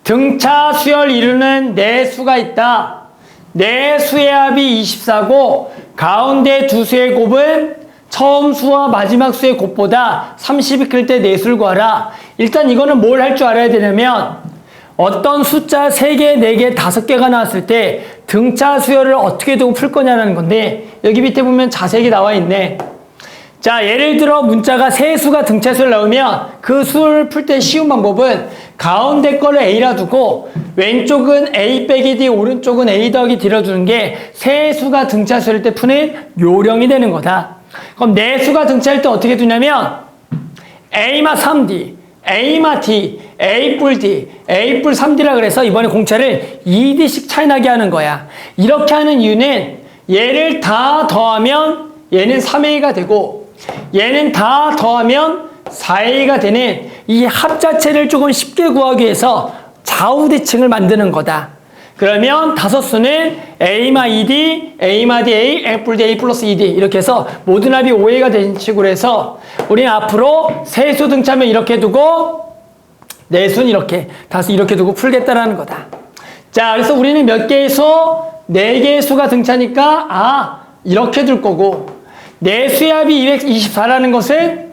등차 수열 이루는 네 수가 있다. 네 수의 합이 24고 가운데 두 수의 곱은 처음 수와 마지막 수의 곱보다 30이 클 때 네 수를 구하라. 일단 이거는 뭘 할 줄 알아야 되냐면 어떤 숫자 3개, 4개, 5개가 나왔을 때 등차 수열을 어떻게 두고 풀 거냐는 건데 여기 밑에 보면 자세히 나와 있네. 자, 예를 들어 문자가 세 수가 등차 수를 나오면 그 수를 풀 때 쉬운 방법은 가운데 거를 A라 두고 왼쪽은 A 빼기 D, 오른쪽은 A 더하기 D라 두는 게 세 수가 등차 수일 때 푸는 요령이 되는 거다. 그럼 네 수가 등차일 때 어떻게 두냐면 A마 3D, A마 D, A 뿔 D, A 뿔 3D라 그래서 이번에 공차를 2D씩 차이 나게 하는 거야. 이렇게 하는 이유는 얘를 다 더하면 얘는 3A가 되고 얘는 다 더하면 4A가 되는 이 합 자체를 조금 쉽게 구하기 위해서 좌우대칭을 만드는 거다. 그러면 다섯 수는 A마 2D, A마 D, A 뿔 D, A 플러스 2D 이렇게 해서 모든 합이 5A가 된 식으로 해서 우리는 앞으로 세 수 등차면 이렇게 두고 네 수는 이렇게, 다섯 이렇게 두고 풀겠다라는 거다. 자, 그래서 우리는 몇 개의 수? 4개의 수가 등차니까 이렇게 둘 거고 네 수의 합이 224라는 것은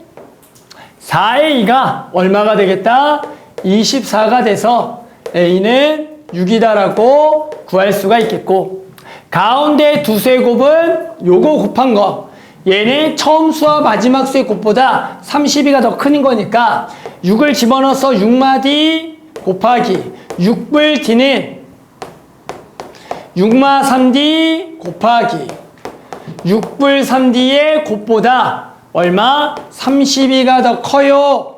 4의 2가 얼마가 되겠다? 24가 돼서 A는 6이다라고 구할 수가 있겠고 가운데 두 수의 곱은 요거 곱한 거 얘는 처음 수와 마지막 수의 곱보다 30이가 더 큰 거니까 6을 집어넣어서 6마디 곱하기 6불 D는 6마 3D 곱하기 6불 3D의 곱보다 얼마? 32가 더 커요.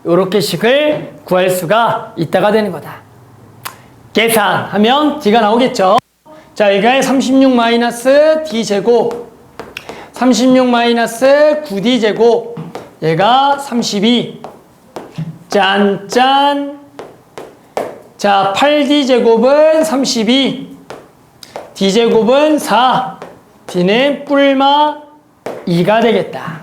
요렇게 식을 구할 수가 있다가 되는 거다. 계산하면 D가 나오겠죠. 자, 이게 36 마이너스 D제곱 36 마이너스 9D제곱 얘가 32 짠짠. 자, 8D제곱은 32 D제곱은 4 D는 뿔마 2가 되겠다.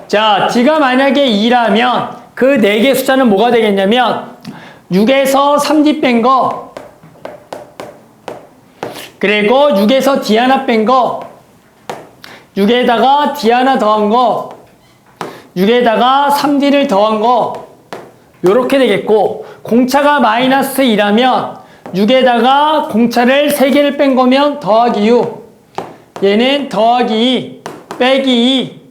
자, D가 만약에 2라면 그 4개 숫자는 뭐가 되겠냐면 6에서 3D 뺀 거 그리고 6에서 D 하나 뺀 거 6에다가 D 하나 더한 거 6에다가 3D를 더한 거 요렇게 되겠고 공차가 마이너스 2라면 6에다가 공차를 3개를 뺀 거면 더하기 6 얘는 더하기 2 빼기 2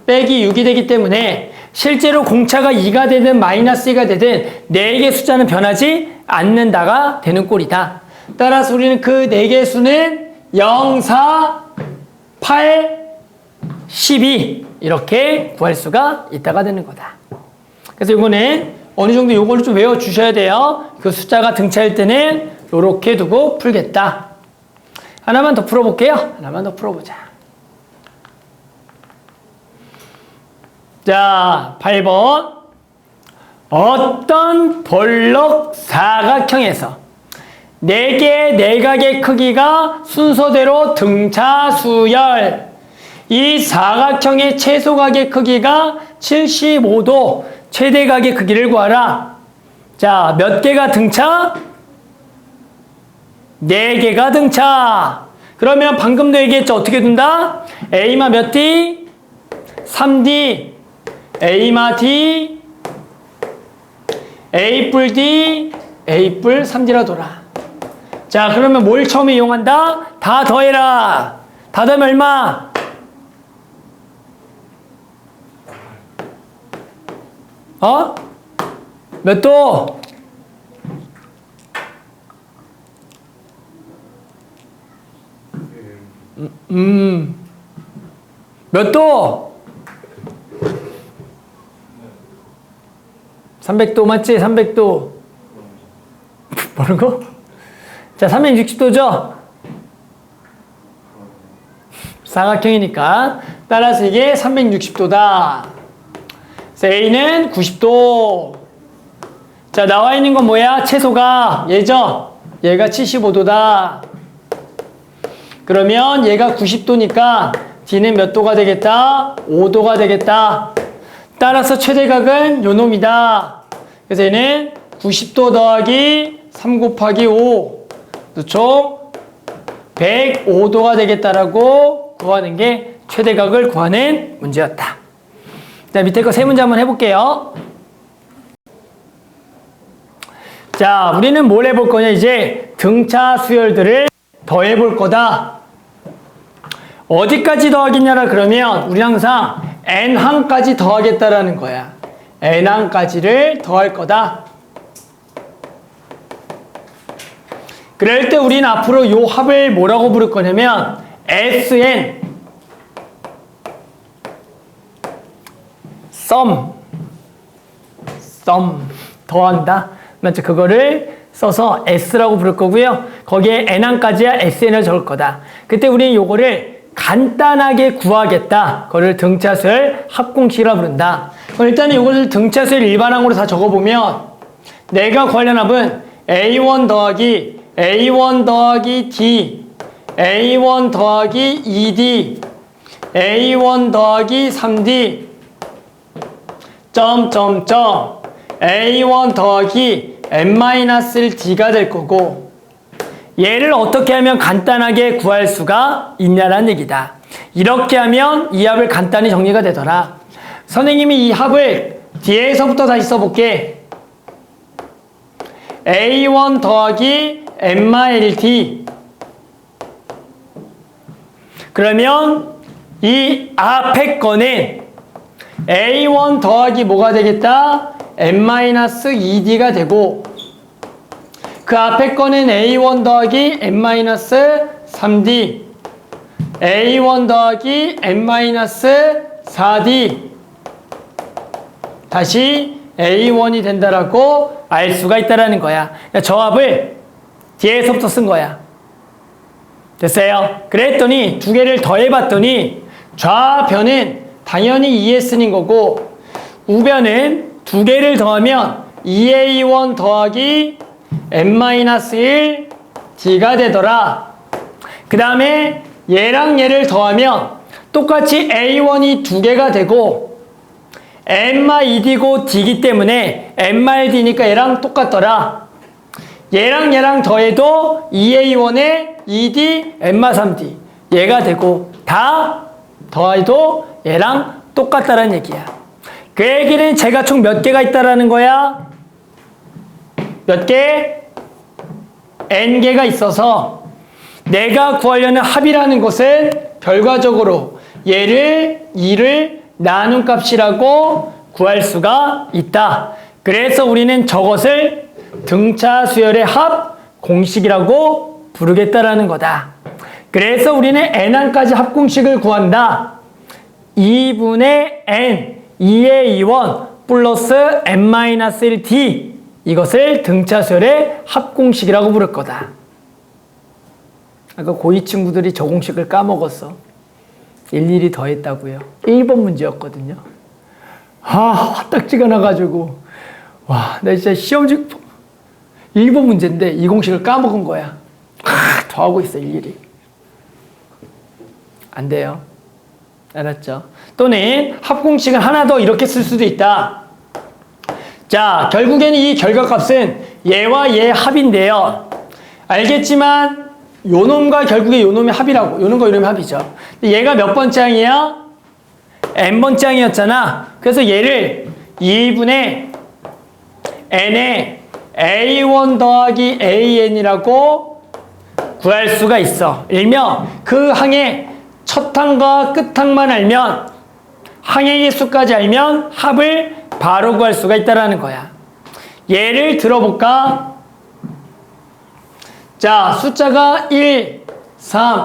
빼기 6이 되기 때문에 실제로 공차가 2가 되든 마이너스 2가 되든 4개의 숫자는 변하지 않는다가 되는 꼴이다. 따라서 우리는 그 4개의 수는 0, 4, 8, 12 이렇게 구할 수가 있다가 되는 거다. 그래서 이거는 어느 정도 요거를 좀 외워주셔야 돼요. 그 숫자가 등차일 때는 요렇게 두고 풀겠다. 하나만 더 풀어볼게요. 하나만 더 풀어보자. 자, 8번. 어떤 볼록 사각형에서 4개의 내각의 크기가 순서대로 등차수열. 이 사각형의 최소각의 크기가 75도, 최대각의 크기를 구하라. 자, 몇 개가 등차? 4개가 등차. 그러면 방금도 얘기했죠. 어떻게 둔다? A마 몇 D? 3D. A마 D. A 뿔 D. A 뿔 3D라 둬라. 자, 그러면 뭘 처음에 이용한다? 다 더해라. 다 더하면 얼마? 몇 도? 몇 도? 300도 맞지? 300도. 뭐라고? 자, 360도죠? 사각형이니까. 따라서 이게 360도다. A는 90도. 자, 나와 있는 건 뭐야? 채소가 얘죠? 얘가 75도다. 그러면 얘가 90도니까 D는 몇 도가 되겠다? 5도가 되겠다. 따라서 최대각은 요 놈이다. 그래서 얘는 90도 더하기 3 곱하기 5. 총 105도가 되겠다라고 구하는 게 최대각을 구하는 문제였다. 자, 밑에 거 세 문제 한번 해볼게요. 자, 우리는 뭘 해볼 거냐? 이제 등차 수열들을 더해볼 거다. 어디까지 더하겠냐라 그러면 우리 항상 n항까지 더하겠다라는 거야. n항까지를 더할 거다. 그럴 때 우리는 앞으로 요 합을 뭐라고 부를 거냐면 SN sum 더한다. 맞죠? 그거를 써서 S라고 부를 거고요. 거기에 n항까지야 SN을 적을 거다. 그때 우리는 요거를 간단하게 구하겠다. 그거를 등차수열 합공식이라 부른다. 그럼 일단은 요거를 등차수열 일반항으로 다 적어보면 내가 구하려는 합은 A1 더하기 A1 더하기 D A1 더하기 2D A1 더하기 3D 점점점 A1 더하기 n-1D가 될 거고 얘를 어떻게 하면 간단하게 구할 수가 있냐라는 얘기다. 이렇게 하면 이 합을 간단히 정리가 되더라. 선생님이 이 합을 뒤에서부터 다시 써볼게. A1 더하기 n-1D 그러면 이 앞에 거는 A1 더하기 뭐가 되겠다? n-2D가 되고 그 앞에 거는 A1 더하기 n-3D A1 더하기 n-4D 다시 A1이 된다라고 알 수가 있다라는 거야. 저 합을 뒤에서부터 쓴 거야. 됐어요? 그랬더니 두 개를 더해봤더니 좌변은 당연히 2S인 거고 우변은 두 개를 더하면 2A1 더하기 n-1D가 되더라. 그 다음에 얘랑 얘를 더하면 똑같이 A1이 두 개가 되고 n-2D고 D이기 때문에 n-D니까 얘랑 똑같더라. 얘랑 얘랑 더해도 2A1에 2D, n-3D 얘가 되고 다 더해도 얘랑 똑같다라는 얘기야. 그 얘기는 제가 총 몇 개가 있다라는 거야? 몇 개? n개가 있어서 내가 구하려는 합이라는 것은 결과적으로 얘를 2를 나눈 값이라고 구할 수가 있다. 그래서 우리는 저것을 등차 수열의 합 공식이라고 부르겠다라는 거다. 그래서 우리는 n항까지 합공식을 구한다. 2분의 n 2의 2원 플러스 n-1D 이것을 등차 수열의 합공식이라고 부를 거다. 아까 고2 친구들이 저 공식을 까먹었어. 일일이 더했다고요. 1번 문제였거든요. 화딱지가 나가지고 와, 나 진짜 1번 문제인데 이 공식을 까먹은 거야. 더하고 있어, 일일이. 안 돼요. 알았죠? 또는 합공식은 하나 더 이렇게 쓸 수도 있다. 자, 결국에는 이 결과값은 얘와 얘의 합인데요. 알겠지만 요 놈과 결국에 요 놈의 합이라고. 요 놈과 요 놈의 합이죠. 얘가 몇 번째 항이야? n번째 항이었잖아. 그래서 얘를 2분의 n의 a1 더하기 an이라고 구할 수가 있어. 일명 그 항의 첫 항과 끝 항만 알면, 항의 개수까지 알면 합을 바로 구할 수가 있다는 거야. 예를 들어볼까? 자, 숫자가 1, 3,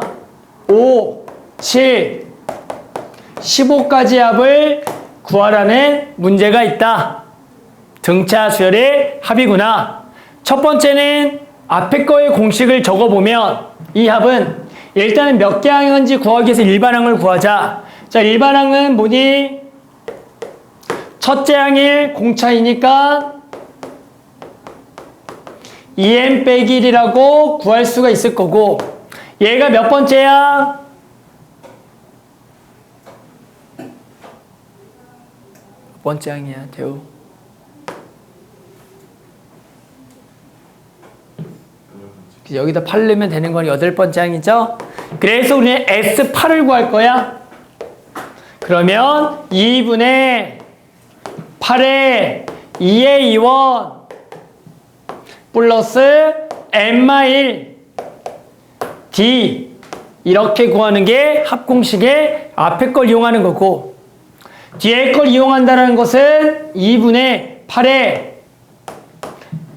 5, 7, 15까지 합을 구하라는 문제가 있다. 등차 수열의 합이구나. 첫 번째는 앞에 거의 공식을 적어보면 이 합은 일단은 몇 개 항인지 구하기 위해서 일반항을 구하자. 자, 일반항은 뭐니? 첫째 항일 공차이니까 2n 빼기 1이라고 구할 수가 있을 거고, 얘가 몇 번째야? 몇 번째 항이야, 대우? 여기다 8 넣으면 되는 건 8번째 항이죠? 그래서 우리는 S8을 구할 거야. 그러면 2분의 8에 2의 2원 플러스 n-1 d 이렇게 구하는 게 합공식의 앞에 걸 이용하는 거고, 뒤에 걸 이용한다는 것은 2분의 8에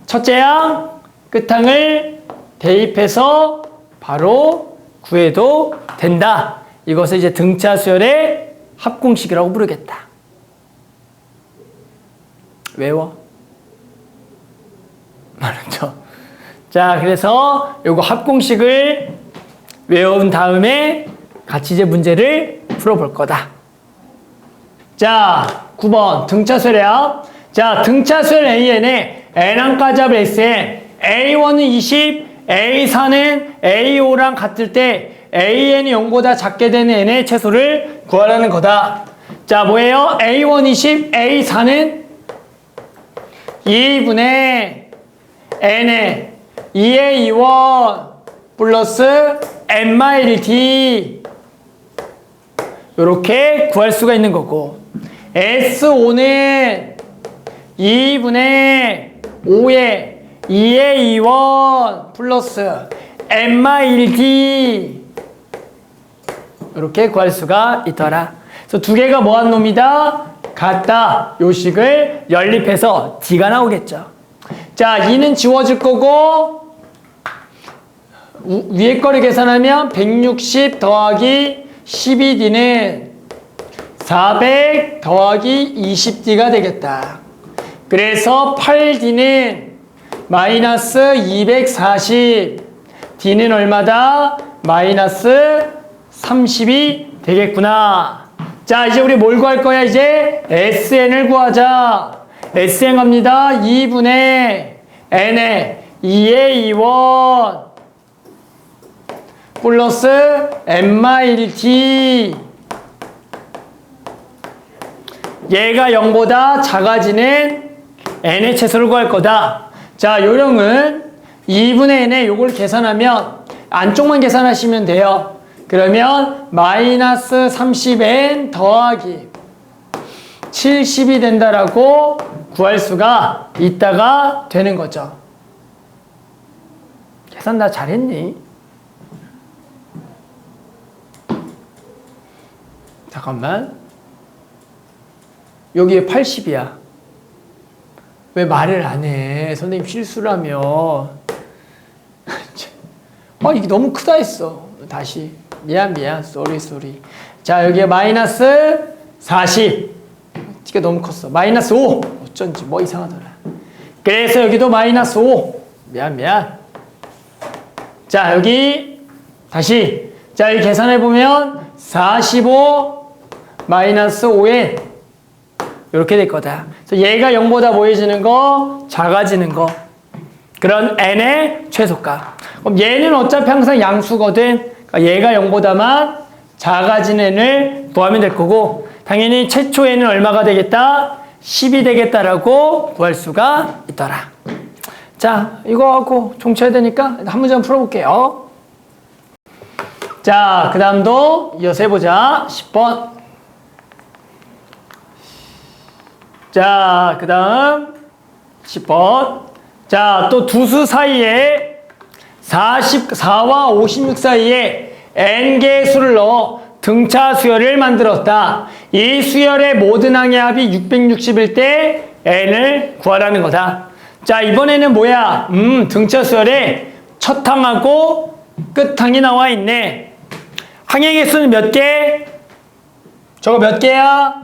첫째 항, 끝항을 대입해서 바로 구해도 된다. 이것을 이제 등차 수열의 합공식이라고 부르겠다. 외워. 알았죠? 자, 그래서 요거 합공식을 외운 다음에 같이 이제 문제를 풀어볼 거다. 자, 9번 등차 수열의 합. 자, 등차 수열 AN에 N항까지 합을 SN. A1은 20, A4는 A5랑 같을 때 AN이 0보다 작게 되는 N의 최소를 구하라는 거다. 자, 뭐예요? A1 20, A4는 2분의 N의 2의 2원 플러스 n-1d 이렇게 구할 수가 있는 거고, S5는 2분의 5의 2의 2원 플러스 n-1d 이렇게 구할 수가 있더라. 그래서 두 개가 뭐한 놈이다? 같다. 요 식을 연립해서 d가 나오겠죠. 자, 2는 지워질 거고, 위에 거를 계산하면 160 더하기 12d는 400 더하기 20d가 되겠다. 그래서 8d는 마이너스 240, d는 얼마다? 마이너스 30이 되겠구나. 자, 이제 우리 뭘 구할 거야? 이제 SN을 구하자. SN 갑니다. 2분의 N에 2의 2원 플러스 n-1d 얘가 0보다 작아지는 n의 최소를 구할 거다. 자, 요령은 2분의 n에 요걸 계산하면 안쪽만 계산하시면 돼요. 그러면 마이너스 30n 더하기 70이 된다라고 구할 수가 있다가 되는 거죠. 계산 다 잘했니? 잠깐만. 여기에 80이야. 왜 말을 안 해? 선생님 실수라며. 이게 너무 크다 했어. 다시. 미안. 쏘리. 자, 여기에 마이너스 40. 이게 너무 컸어. 마이너스 5. 어쩐지 뭐 이상하더라. 그래서 여기도 마이너스 5. 미안. 자, 여기 다시. 자, 이 계산해보면 45 마이너스 5n 이렇게 될 거다. 그래서 얘가 0보다 뭐해지는 거? 작아지는 거. 그런 n의 최소값. 그럼 얘는 어차피 항상 양수거든. 그러니까 얘가 0보다만 작아진 n을 구하면 될 거고, 당연히 최초 n은 얼마가 되겠다? 10이 되겠다라고 구할 수가 있더라. 자, 이거 하고 종쳐야 되니까 한 문제만 풀어볼게요. 자, 그 다음도 이어서 해보자. 10번. 자, 그 다음 10번. 자, 또 두 수 사이에 44와 56 사이에 n개의 수를 넣어 등차 수열을 만들었다. 이 수열의 모든 항의 합이 660일 때 n을 구하라는 거다. 자, 이번에는 뭐야? 등차 수열에 첫 항하고 끝 항이 나와 있네. 항의 개수는 몇 개? 저거 몇 개야?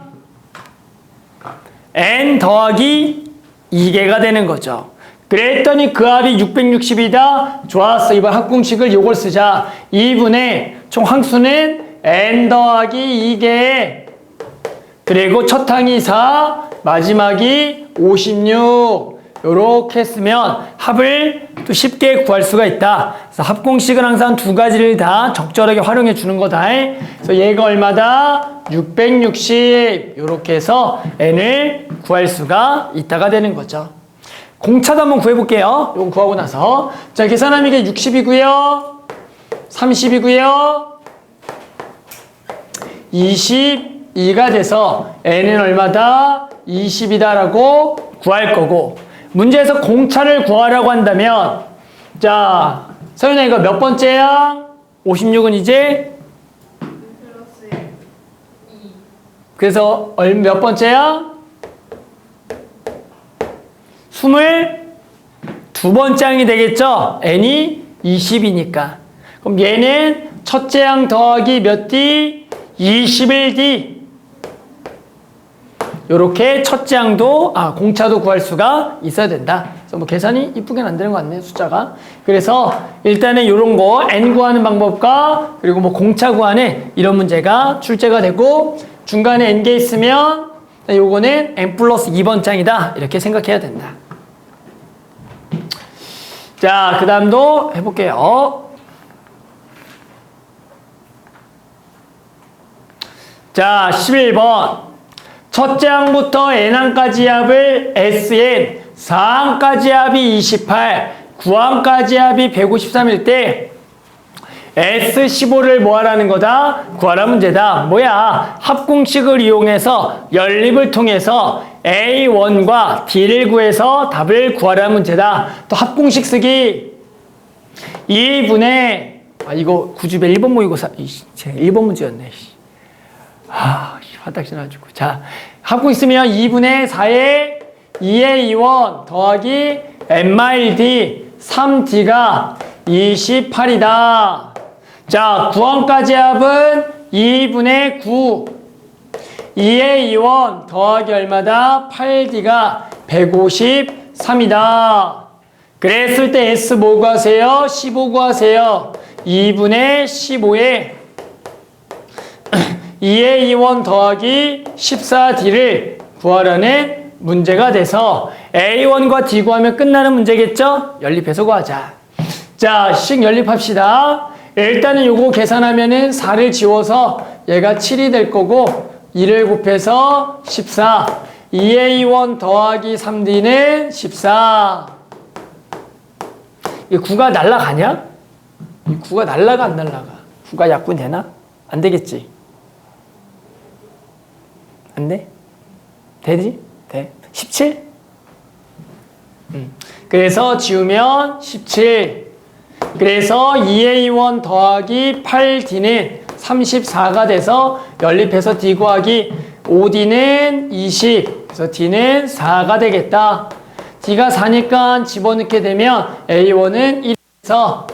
n 더하기 2개가 되는 거죠. 그랬더니 그 합이 660이다. 좋았어. 이번 합공식을 요걸 쓰자. 2분의 총 항수는 n 더하기 2개. 그리고 첫 항이 4, 마지막이 56. 요렇게 쓰면 합을 또 쉽게 구할 수가 있다. 그래서 합공식은 항상 두 가지를 다 적절하게 활용해 주는 거다. 그래서 얘가 얼마다? 660. 요렇게 해서 n을 구할 수가 있다가 되는 거죠. 공차도 한번 구해볼게요. 요거 구하고 나서. 자, 계산하면 이게 60이고요. 30이고요. 22가 돼서 n은 얼마다? 20이다라고 구할 거고, 문제에서 공차를 구하라고 한다면, 자, 서윤아 이거 몇 번째야? 56은 이제? 그래서 몇 번째야? 22번째 항이 되겠죠? n이 20이니까. 그럼 얘는 첫째 항 더하기 몇 D? 21D. 요렇게 첫째 항도, 공차도 구할 수가 있어야 된다. 그래서 뭐 계산이 이쁘게 안 되는 것 같네, 숫자가. 그래서 일단은 요런 거, n 구하는 방법과 그리고 뭐 공차 구하는 이런 문제가 출제가 되고, 중간에 n개 있으면 요거는 n 플러스 2번 장이다. 이렇게 생각해야 된다. 자, 그 다음도 해볼게요. 자, 11번. 첫째 항부터 n항까지 합을 Sn, 4항까지 합이 28, 9항까지 합이 153일 때 S15를 뭐 하라는 거다? 구하라 문제다. 뭐야? 합공식을 이용해서 연립을 통해서 A1과 D를 구해서 답을 구하라 문제다. 또 합공식 쓰기 2분의 이거 구주배 1번 모의고사 1번 문제였네. 화딱지 나가지고. 자, 합공식 쓰면 2분의 4에 2의 2원 더하기 n-d 3d가 28이다. 자, 9항까지 합은 2분의 9 2의 2원 더하기 얼마다? 8d가 153이다. 그랬을 때 S 뭐 구하세요? 15 구하세요. 2분의 15에 2의 2원 더하기 14d를 구하라는 문제가 돼서 A1과 D 구하면 끝나는 문제겠죠? 연립해서 구하자. 자, 식 연립합시다. 일단은 요거 계산하면은 4를 지워서 얘가 7이 될 거고 2를 곱해서 14. 2의 2원 더하기 3d는 14. 이 9가 날라가냐? 이 9가 날라가 안 날라가? 9가 약분되나? 안 되겠지? 안 돼? 되지? 돼. 17? 그래서 지우면 17. 그래서 2의 2원 더하기 8d는 34가 돼서 연립해서 d 구하기 5d는 20. 그래서 d는 4가 되겠다. d가 4니까 집어넣게 되면 a1은 1에서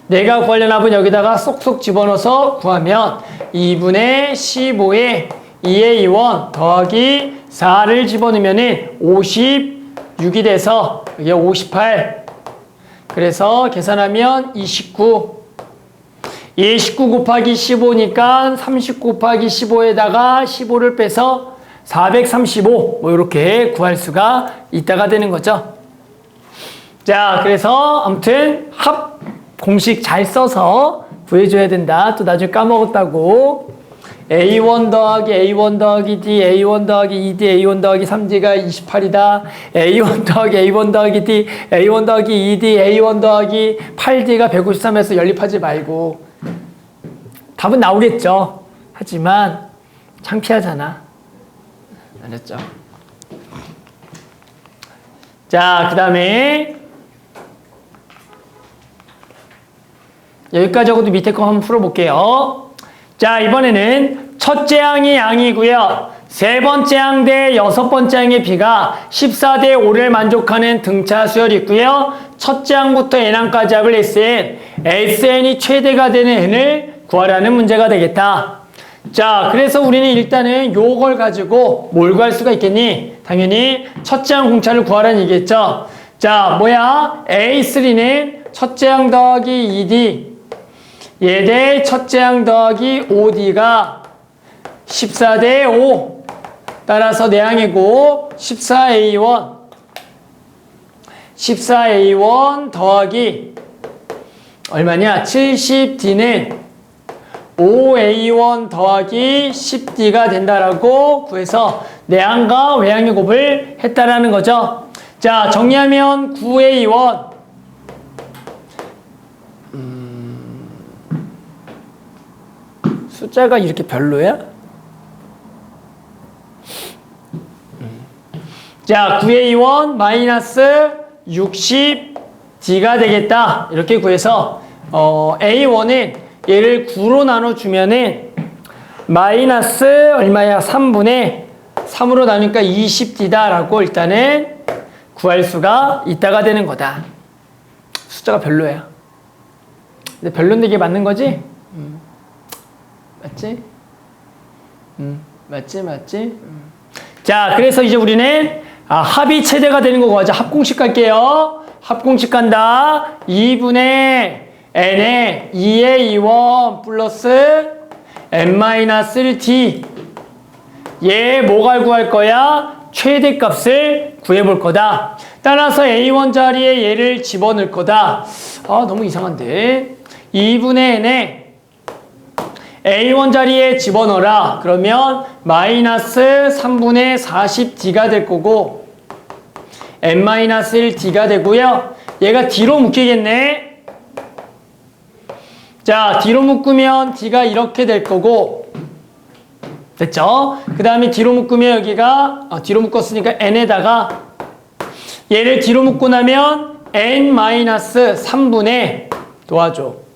내가 구하려는 합은 여기다가 쏙쏙 집어넣어서 구하면 2분의 15에 2의 2원 더하기 4를 집어넣으면 56이 돼서 이게 58. 그래서 계산하면 29. 29 곱하기 15니까 30 곱하기 15에다가 15를 빼서 435 뭐 이렇게 구할 수가 있다가 되는 거죠. 자, 그래서 아무튼 합 공식 잘 써서 구해줘야 된다. 또 나중에 까먹었다고. A1 더하기 A1 더하기 D, A1 더하기 2D, A1 더하기 3D가 28이다. A1 더하기 A1 더하기 D, A1 더하기 2D, A1 더하기 8D가 153에서 연립하지 말고. 답은 나오겠죠. 하지만 창피하잖아. 알았죠? 자, 그 다음에 여기까지 하고도 밑에 거 한번 풀어볼게요. 자, 이번에는 첫째 항이 양이고요. 세 번째 항 대 여섯 번째 항의 비가 14대 5를 만족하는 등차 수열이 있고요. 첫째 항부터 n항까지 합을 SN이 최대가 되는 n을 구하라는 문제가 되겠다. 자, 그래서 우리는 일단은 요걸 가지고 뭘 구할 수가 있겠니? 당연히 첫째 항 공차를 구하라는 얘기겠죠. 자, 뭐야? A3는 첫째 항 더하기 2D 얘대 첫째 항 더하기 5D가 14대 5 따라서 내항이고 14A1 더하기 얼마냐? 70D는 5A1 더하기 10D가 된다라고 구해서 내항과 외항의 곱을 했다라는 거죠. 자, 정리하면 9A1 숫자가 이렇게 별로야? 자, 9A1 마이너스 60D가 되겠다. 이렇게 구해서 A1은 얘를 9로 나눠주면은 마이너스 얼마야? 3분의 3으로 나누니까 20D다 라고 일단은 구할 수가 있다가 되는 거다. 숫자가 별로야. 근데 별론데 이게 맞는 거지? 맞지? 맞지? 자, 그래서 이제 우리는 합이 최대가 되는 거고, 자, 합공식 갈게요. 합공식 간다. 2분의 n에 2의 2원 플러스 n-1d. 얘 뭐가 구할 거야? 최대값을 구해볼 거다. 따라서 a1 자리에 얘를 집어넣을 거다. 너무 이상한데. 2분의 n에 A1 자리에 집어넣어라. 그러면 마이너스 3분의 40D가 될 거고 n-1D가 되고요. 얘가 D로 묶이겠네. 자, D로 묶으면 D가 이렇게 될 거고 됐죠? 그 다음에 D로 묶으면 여기가 D로 묶었으니까 N에다가 얘를 D로 묶고 나면 n-3분의 도와줘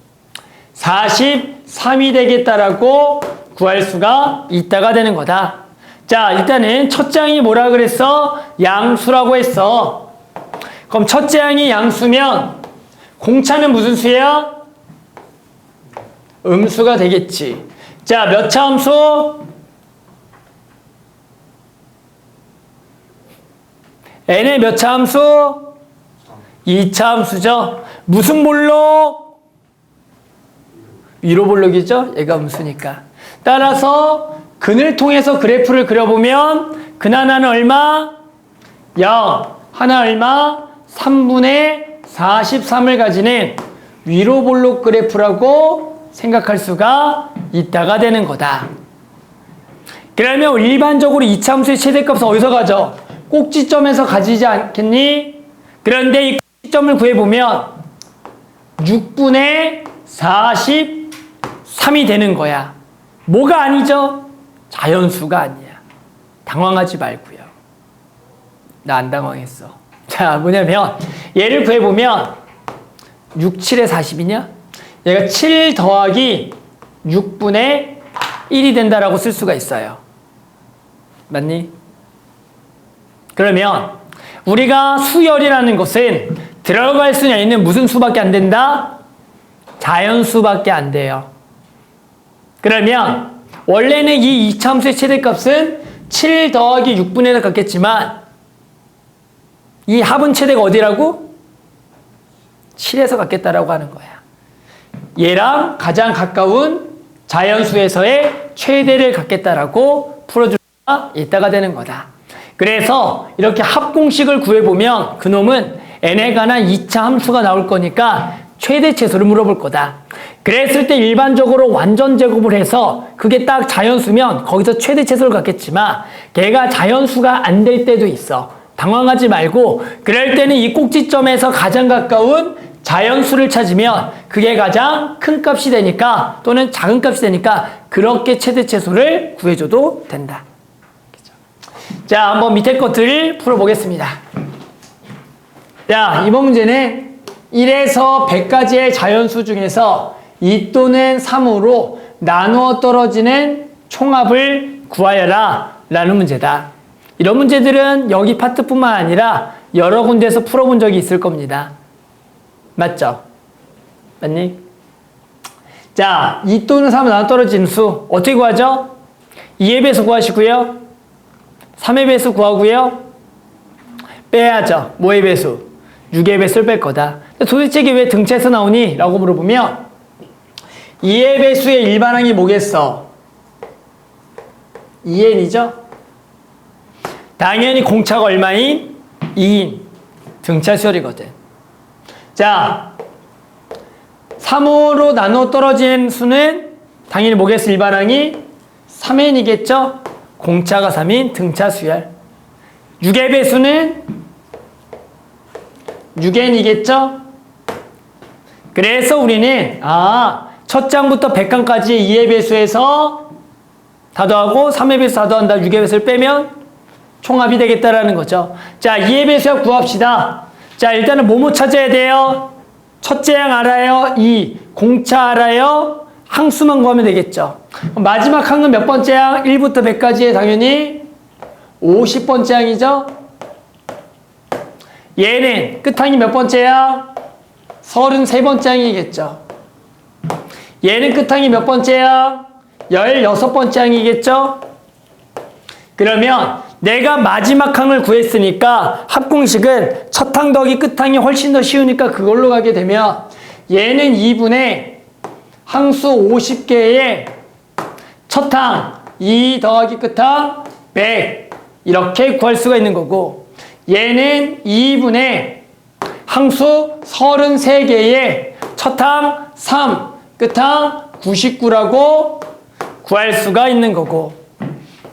43이 되겠다라고 구할 수가 있다가 되는 거다. 자, 일단은 첫째 항이 뭐라 그랬어? 양수라고 했어. 그럼 첫째 항이 양수면 공차는 무슨 수야? 음수가 되겠지. 자, 몇 차 함수? n의 몇 차 함수? 2차 함수죠. 무슨 볼록? 위로 볼록이죠? 얘가 음수니까. 따라서 근을 통해서 그래프를 그려보면 근 하나는 얼마? 0. 하나 얼마? 3분의 43을 가지는 위로 볼록 그래프라고 생각할 수가 있다가 되는 거다. 그러면 일반적으로 이차함수의 최대값은 어디서 가져? 꼭지점에서 가지지 않겠니? 그런데 이 꼭지점을 구해보면 6분의 43이 되는 거야. 뭐가 아니죠? 자연수가 아니야. 당황하지 말고요. 나 안 당황했어. 자, 뭐냐면 얘를 구해보면 6, 7에 40이냐? 얘가 7 더하기 6분의 1이 된다라고 쓸 수가 있어요. 맞니? 그러면 우리가 수열이라는 것은 들어갈 수 있는 무슨 수밖에 안 된다? 자연수밖에 안 돼요. 그러면 원래는 이 이차함수의 최대값은 7 더하기 6분의 1에 같겠지만 이 합은 최대가 어디라고? 7에서 같겠다라고 하는 거야. 얘랑 가장 가까운 자연수에서의 최대를 갖겠다라고 풀어줄 수가 있다가 되는 거다. 그래서 이렇게 합공식을 구해보면 그놈은 n에 관한 2차 함수가 나올 거니까 최대 최소를 물어볼 거다. 그랬을 때 일반적으로 완전 제곱을 해서 그게 딱 자연수면 거기서 최대 최소를 갖겠지만 걔가 자연수가 안 될 때도 있어. 당황하지 말고 그럴 때는 이 꼭지점에서 가장 가까운 자연수를 찾으면 그게 가장 큰 값이 되니까 또는 작은 값이 되니까 그렇게 최대 최소를 구해줘도 된다. 자, 한번 밑에 것들을 풀어보겠습니다. 자, 이번 문제는 1에서 100까지의 자연수 중에서 2 또는 3으로 나누어 떨어지는 총합을 구하여라 라는 문제다. 이런 문제들은 여기 파트뿐만 아니라 여러 군데에서 풀어본 적이 있을 겁니다. 맞죠? 맞니? 자, 2 또는 3으로 나누어 떨어지는 수 어떻게 구하죠? 2의 배수 구하시고요. 3의 배수 구하고요. 빼야죠. 뭐의 배수? 6의 배수를 뺄 거다. 도대체 이게 왜 등차에서 나오니? 라고 물어보면 2의 배수의 일반항이 뭐겠어? 2n이죠? 당연히 공차가 얼마인? 2인. 등차 수열이거든. 자, 3으로 나누어 떨어진 수는 당연히 뭐겠어? 일반항이 3n이겠죠? 공차가 3인 등차 수열. 6의 배수는 6n이겠죠? 그래서 우리는 첫 장부터 100강까지의 2의 배수에서 다 더하고 3의 배수 다 더한다 6의 배수를 빼면 총합이 되겠다라는 거죠. 자, 2의 배수야 구합시다. 자, 일단은 뭐뭐 찾아야 돼요? 첫째 항 알아요? 2. 공차 알아요? 항수만 구하면 되겠죠. 마지막 항은 몇 번째 항? 1부터 100까지의 당연히 50번째 항이죠. 얘는 끝항이 몇 번째야? 33번째 항이겠죠. 얘는 끝항이 몇 번째야? 16번째 항이겠죠. 그러면 내가 마지막 항을 구했으니까 합공식은 첫 항 더하기 끝항이 훨씬 더 쉬우니까 그걸로 가게 되면 얘는 2분의 항수 50개의 첫 항 2 더하기 끝항 100 이렇게 구할 수가 있는 거고 얘는 2분의 항수 33개의 첫 항 3 끝항 99라고 구할 수가 있는 거고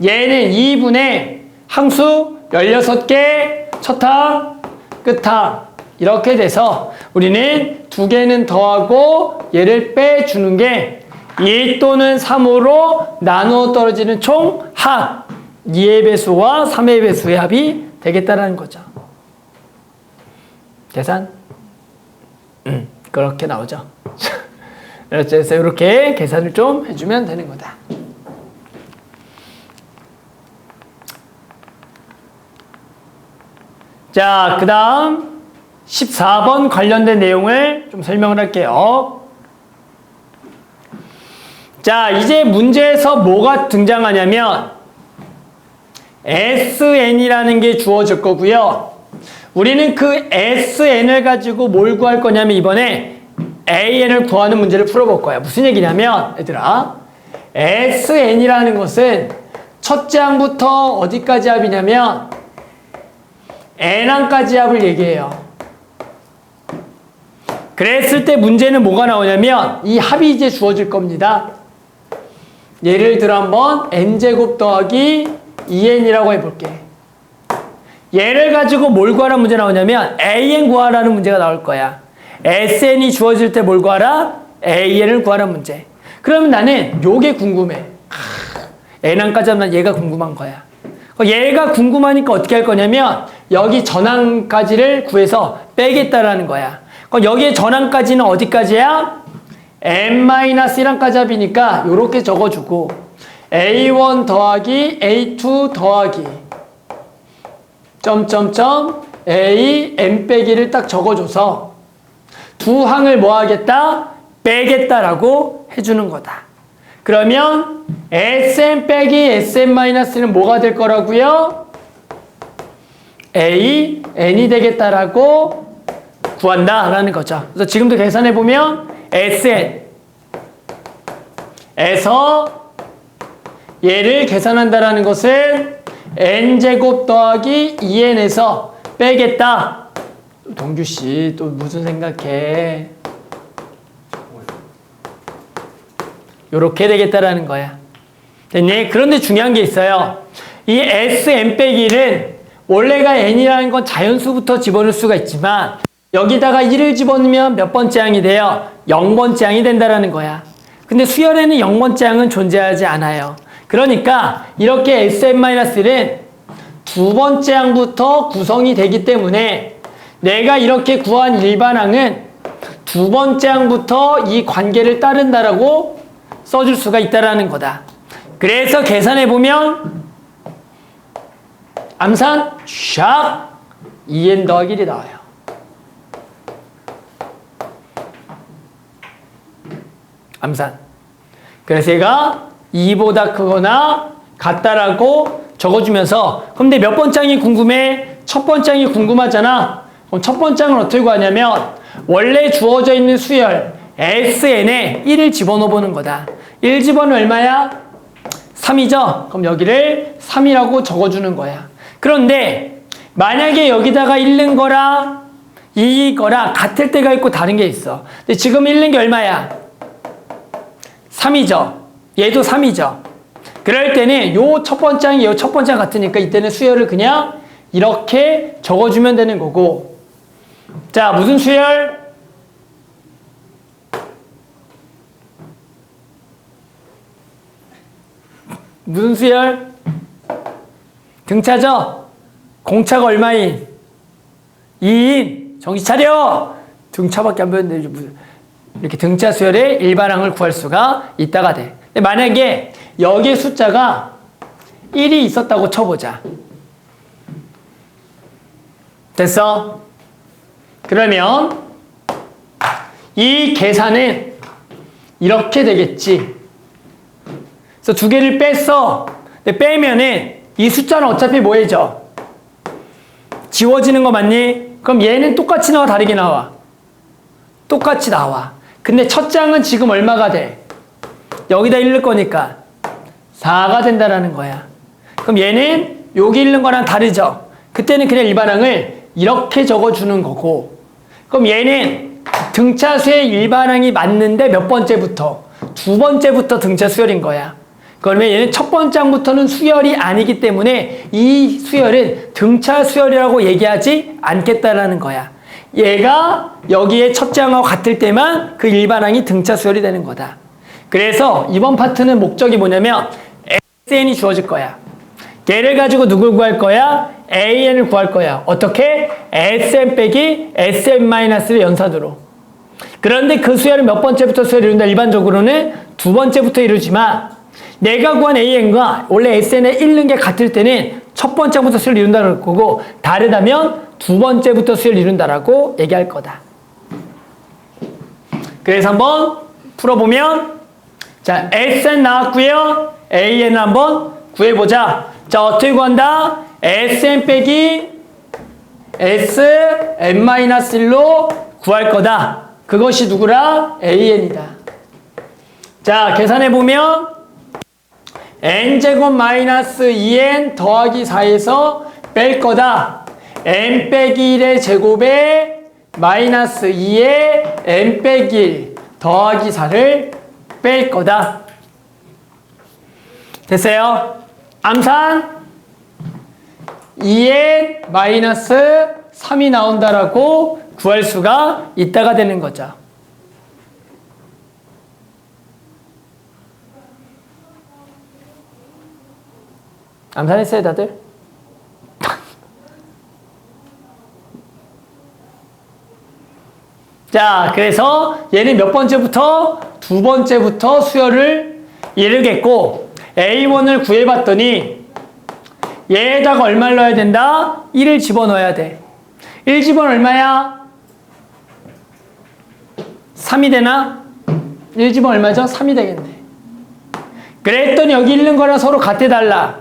얘는 2분의 항수 16개 첫항 끝항 이렇게 돼서 우리는 두 개는 더하고 얘를 빼주는 게 2 또는 3으로 나누어 떨어지는 총합 2의 배수와 3의 배수의 합이 되겠다는 거죠. 계산? 그렇게 나오죠. 그래서 이렇게 계산을 좀 해주면 되는 거다. 자, 그 다음 14번 관련된 내용을 좀 설명을 할게요. 자, 이제 문제에서 뭐가 등장하냐면 SN이라는 게 주어질 거고요. 우리는 그 SN을 가지고 뭘 구할 거냐면 이번에 AN을 구하는 문제를 풀어볼 거야. 무슨 얘기냐면 얘들아 SN이라는 것은 첫째 항부터 어디까지 합이냐면 n항까지 합을 얘기해요. 그랬을 때 문제는 뭐가 나오냐면 이 합이 이제 주어질 겁니다. 예를 들어 한번 n제곱 더하기 2n이라고 해볼게. 얘를 가지고 뭘 구하라는 문제 나오냐면 an 구하라는 문제가 나올 거야. sn이 주어질 때 뭘 구하라? an을 구하라는 문제. 그러면 나는 요게 궁금해. n항까지 하면 얘가 궁금한 거야. 얘가 궁금하니까 어떻게 할 거냐면 여기 전항까지를 구해서 빼겠다라는 거야. 여기에 전항까지는 어디까지야? n-1항까지 합이니까 이렇게 적어주고 a1 더하기 a2 더하기 점점점 a n 빼기를 딱 적어줘서 두 항을 뭐 하겠다? 빼겠다라고 해주는 거다. 그러면 sn 빼기 sn-는 뭐가 될 거라고요? a, n이 되겠다라고 구한다라는 거죠. 그래서 지금도 계산해보면 sn에서 얘를 계산한다라는 것은 n제곱 더하기 2n에서 빼겠다. 동규씨 또 무슨 생각해? 요렇게 되겠다라는 거야. 됐니? 그런데 중요한 게 있어요. 이 Sn 빼기 1은 원래가 n이라는 건 자연수부터 집어넣을 수가 있지만 여기다가 1을 집어넣으면 몇 번째 항이 돼요? 0번째 항이 된다라는 거야. 근데 수열에는 0번째 항은 존재하지 않아요. 그러니까 이렇게 Sn-1은 두 번째 항부터 구성이 되기 때문에 내가 이렇게 구한 일반항은 두 번째 항부터 이 관계를 따른다라고 써줄 수가 있다라는 거다. 그래서 계산해보면 암산 샥 2n 더하기 1이 나와요. 암산. 그래서 얘가 2보다 크거나 같다라고 적어주면서 그럼 내 몇 번째 항이 궁금해? 첫 번째 항이 궁금하잖아. 그럼 첫 번째 항은 어떻게 구하냐면 원래 주어져 있는 수열 Sn에 1을 집어넣어보는 거다. 1 집어넣으면 얼마야? 3이죠? 그럼 여기를 3이라고 적어주는 거야. 그런데 만약에 여기다가 1 넣은 거랑 이거랑 같을 때가 있고 다른 게 있어. 근데 지금 1 넣은 게 얼마야? 3이죠? 얘도 3이죠? 그럴 때는 요 첫 번째 항이 요 첫 번째 항 같으니까 이때는 수열을 그냥 이렇게 적어주면 되는 거고. 자, 무슨 수열? 무슨 수열? 등차죠? 공차가 얼마인? 2인. 정신 차려! 등차밖에 안 배웠는데 무슨 이렇게 등차 수열의 일반항을 구할 수가 있다가 돼. 근데 만약에 여기에 숫자가 1이 있었다고 쳐보자. 됐어? 그러면 이 계산은 이렇게 되겠지. 그래서 두 개를 뺐어. 근데 빼면은 이 숫자는 어차피 뭐해져? 지워지는 거 맞니? 그럼 얘는 똑같이 나와, 다르게 나와? 똑같이 나와. 근데 첫 장은 지금 얼마가 돼? 여기다 읽을 거니까 4가 된다라는 거야. 그럼 얘는 여기 읽는 거랑 다르죠? 그때는 그냥 일반항을 이렇게 적어주는 거고, 그럼 얘는 등차수의 일반항이 맞는데 몇 번째부터? 두 번째부터 등차 수열인 거야. 그러면 얘는 첫 번째 항부터는 수열이 아니기 때문에 이 수열은 등차 수열이라고 얘기하지 않겠다라는 거야. 얘가 여기에 첫째 항하고 같을 때만 그 일반항이 등차 수열이 되는 거다. 그래서 이번 파트는 목적이 뭐냐면 SN이 주어질 거야. 얘를 가지고 누굴 구할 거야? AN을 구할 거야. 어떻게? SN 빼기 SN-의 연산으로. 그런데 그 수열은 몇 번째부터 수열을 이룬다? 일반적으로는 두 번째부터 이루지만 내가 구한 AN과 원래 SN에 읽는 게 같을 때는 첫 번째부터 수열을 이룬다는 거고, 다르다면 두 번째부터 수열을 이룬다라고 얘기할 거다. 그래서 한번 풀어보면, 자, SN 나왔고요. AN을 한번 구해보자. 자, 어떻게 구한다? SN 빼기 SN-1로 구할 거다. 그것이 누구라? AN이다. 자, 계산해보면 n제곱 마이너스 2n 더하기 4에서 뺄 거다. n 빼기 1의 제곱에 마이너스 2에 n 빼기 1 더하기 4를 뺄 거다. 됐어요? 암산 2n 마이너스 3이 나온다라고 구할 수가 있다가 되는 거죠. 암산했어요, 다들? 자, 그래서 얘는 몇 번째부터? 두 번째부터 수열을 이루겠고, A1을 구해봤더니 얘에다가 얼마를 넣어야 된다? 1을 집어넣어야 돼. 1 집어넣으면 얼마야? 3이 되나? 1 집어넣으면 얼마죠? 3이 되겠네. 그랬더니 여기 읽는 거랑 서로 같애달라.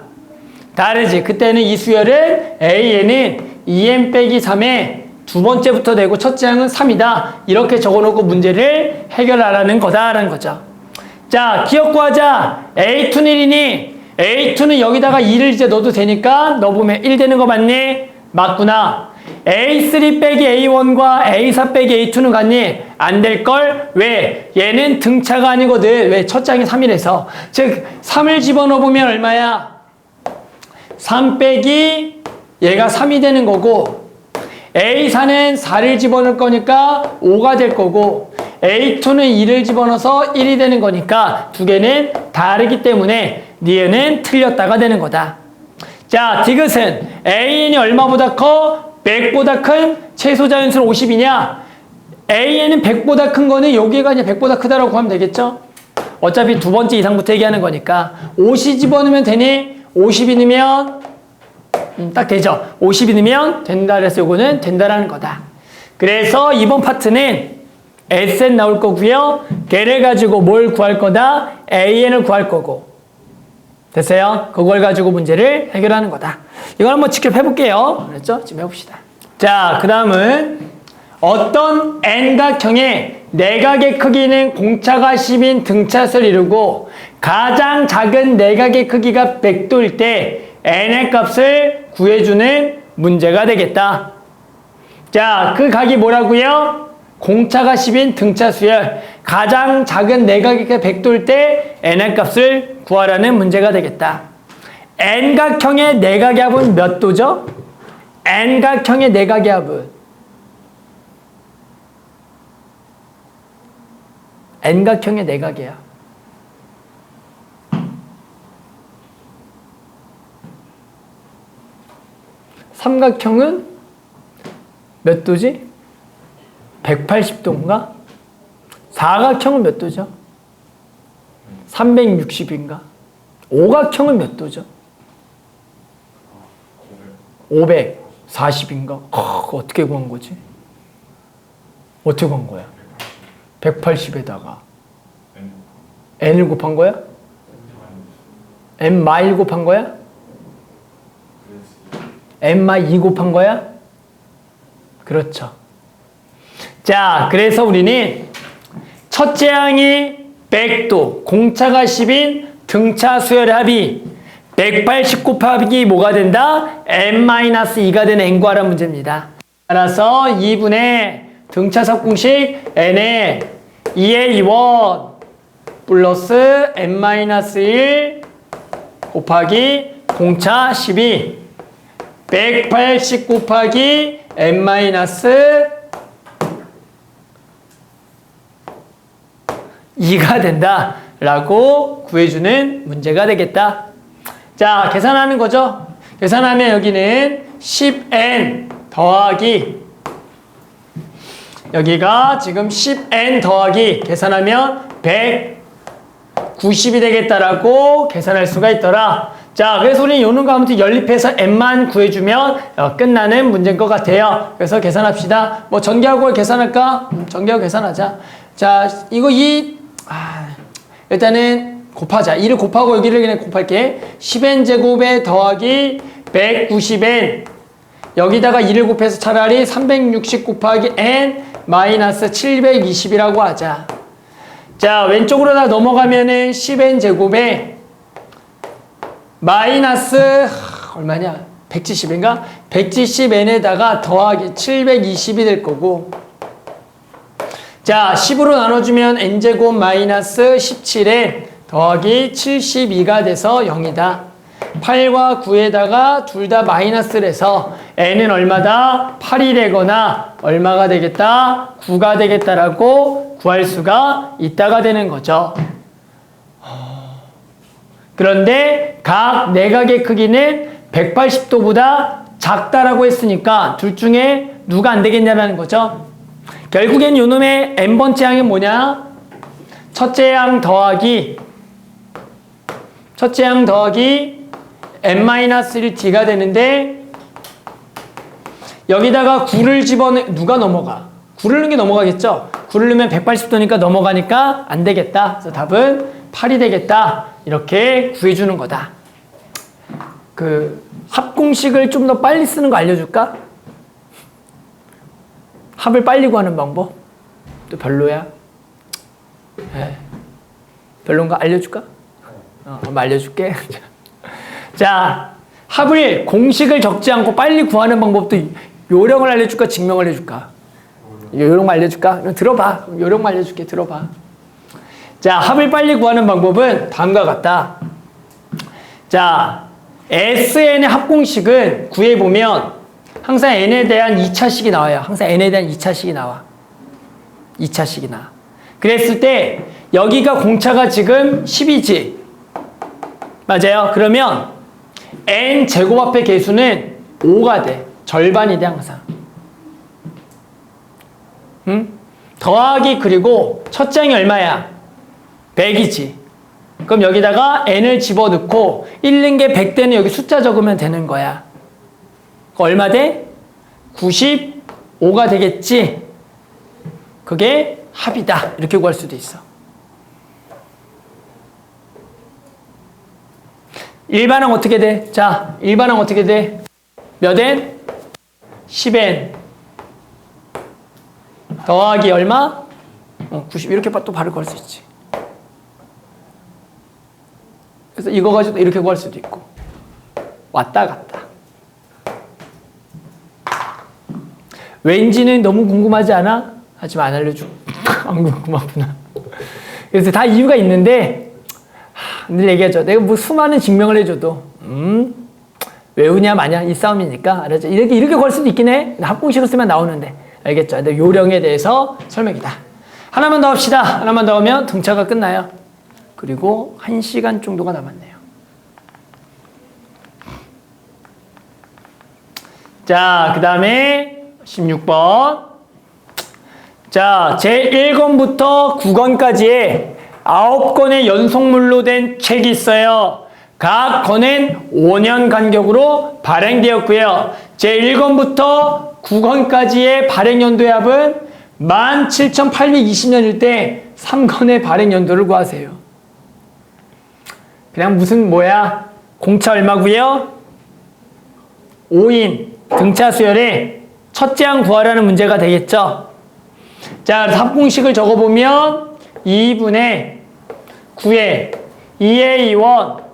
다르지. 그때는 이 수열은 AN은 2n 빼기 3에 두 번째부터 되고 첫째 항은 3이다. 이렇게 적어놓고 문제를 해결하라는 거다라는 거죠. 자, 기억 구하자. A2는 1이니 A2는 여기다가 2를 이제 넣어도 되니까 넣어보면 1 되는 거 맞니? 맞구나. A3 빼기 A1과 A4 빼기 A2는 같니? 안 될걸? 왜? 얘는 등차가 아니거든. 왜? 첫 장이 3이라서. 즉 3을 집어넣으면 얼마야? 3 빼기 얘가 3이 되는 거고, A4는 4를 집어넣을 거니까 5가 될 거고, A2는 2를 집어넣어서 1이 되는 거니까 두 개는 다르기 때문에 니은은 틀렸다가 되는 거다. 자, 디귿은 AN이 얼마보다 커? 100보다 큰 최소자연수는 50이냐? AN은 100보다 큰 거는 여기가 이제 100보다 크다라고 하면 되겠죠? 어차피 두 번째 이상부터 얘기하는 거니까 50 집어넣으면 되니? 50이 넣으면 딱 되죠? 50이 넣으면 된다 그래서 요거는 된다라는 거다. 그래서 이번 파트는 SN 나올 거고요. 걔를 가지고 뭘 구할 거다? AN을 구할 거고. 됐어요? 그걸 가지고 문제를 해결하는 거다. 이걸 한번 직접 해볼게요. 그랬죠? 지금 해봅시다. 자, 그 다음은 어떤 N각형의 내각의 크기는 공차가 10인 등차수를 이루고 가장 작은 내각의 크기가 100도일 때 N의 값을 구해주는 문제가 되겠다. 자, 그 각이 뭐라고요? 공차가 10인 등차수열. 가장 작은 내각이 100도일 때 N의 값을 구하라는 문제가 되겠다. N각형의 내각의 합은 몇 도죠? N각형의 내각의 합은 N각형의 내각이야. 삼각형은 몇 도지? 180도인가? 사각형은 몇 도죠? 360인가? 오각형은 몇 도죠? 540인가? 어떻게 구한 거지? 어떻게 구한 거야? 180에다가 n을 곱한 거야? n 마일 곱한 거야? n 마 2 곱한 거야? 그렇죠. 자, 그래서 우리는 첫째 항이 100도, 공차가 10인 등차 수열의 합이 180 곱하기 뭐가 된다? n-2가 되는 n 구하라는 문제입니다. 따라서 2분의 등차석 공식 n에 2의 2원 플러스 n-1 곱하기 공차 12 180 곱하기 n-2가 된다 라고 구해주는 문제가 되겠다. 자, 계산하는 거죠. 계산하면 여기는 10n 더하기 여기가 지금 10n 더하기 계산하면 190이 되겠다라고 계산할 수가 있더라. 자, 그래서 우리는 요는 거 아무튼 연립해서 n만 구해주면 끝나는 문제인 것 같아요. 그래서 계산합시다. 뭐 전개하고 계산할까? 전개하고 계산하자. 자, 이거 일단은 곱하자. 2를 곱하고 여기를 그냥 곱할게. 10n 제곱에 더하기 190n 여기다가 2를 곱해서 차라리 360 곱하기 n 마이너스 720이라고 하자. 자, 왼쪽으로 다 넘어가면은 10n 제곱에 마이너스 얼마냐? 170인가? 170n에다가 더하기 720이 될 거고, 자, 10으로 나눠주면 n제곱 마이너스 17n 더하기 72가 돼서 0이다. 8과 9에다가 둘 다 마이너스를 해서 n은 얼마다? 8이 되거나 얼마가 되겠다? 9가 되겠다라고 구할 수가 있다가 되는 거죠. 그런데 각 내각의 크기는 180도보다 작다라고 했으니까 둘 중에 누가 안 되겠냐라는 거죠. 결국엔 요놈의 n번째 항이 뭐냐? 첫째 항 더하기 n-1t가 되는데 여기다가 9를 누가 넘어가? 9를 넣는 게 넘어가겠죠? 9를 넣으면 180도니까 넘어가니까 안 되겠다. 그래서 답은 8이 되겠다. 이렇게 구해주는 거다. 그 합공식을 좀 더 빨리 쓰는 거 알려줄까? 합을 빨리 구하는 방법? 또 별로야? 별론가? 알려줄까? 한번 알려줄게. 자, 합을 공식을 적지 않고 빨리 구하는 방법도 요령을 알려줄까? 증명을 해줄까? 요령만 알려줄까? 그럼 들어봐. 요령만 알려줄게. 들어봐. 자, 합을 빨리 구하는 방법은 다음과 같다. 자, SN의 합공식은 구해보면 항상 N에 대한 2차식이 나와요. 항상 N에 대한 2차식이 나와. 2차식이 나와. 그랬을 때 여기가 공차가 지금 10이지. 맞아요? 그러면 N 제곱합의 개수는 5가 돼. 절반이 돼 항상. 응? 더하기 그리고 첫 장이 얼마야? 100이지. 그럼 여기다가 n을 집어넣고 1는 게 100대는 여기 숫자 적으면 되는 거야. 얼마 돼? 95가 되겠지? 그게 합이다. 이렇게 구할 수도 있어. 일반항 어떻게 돼? 자, 일반항 어떻게 돼? 몇 n? 10n 더하기 얼마? 90. 이렇게 또 바로 구할 수 있지. 그래서 이거 가지고 이렇게 구할 수도 있고. 왔다 갔다. 왠지는 너무 궁금하지 않아? 하지만 안 알려줘. 안 궁금하구나. 그래서 다 이유가 있는데 늘 얘기하죠. 내가 뭐 수많은 증명을 해줘도 외우냐 마냐 이 싸움이니까 알았죠? 이렇게 구할 수도 있긴 해. 합공식으로 쓰면 나오는데 알겠죠? 근데 요령에 대해서 설명이다. 하나만 더 합시다. 하나만 더 하면 등차가 끝나요. 그리고 1시간 정도가 남았네요. 자, 그 다음에 16번. 자, 제1권부터 9권까지의 9권의 연속물로 된 책이 있어요. 각 권은 5년 간격으로 발행되었고요. 제1권부터 9권까지의 발행 연도의 합은 17,820년일 때 3권의 발행 연도를 구하세요. 그냥 무슨 뭐야? 공차 얼마고요? 5인 등차 수열의 첫째 항 구하라는 문제가 되겠죠. 자, 합공식을 적어보면 2분의 9의 2의 2원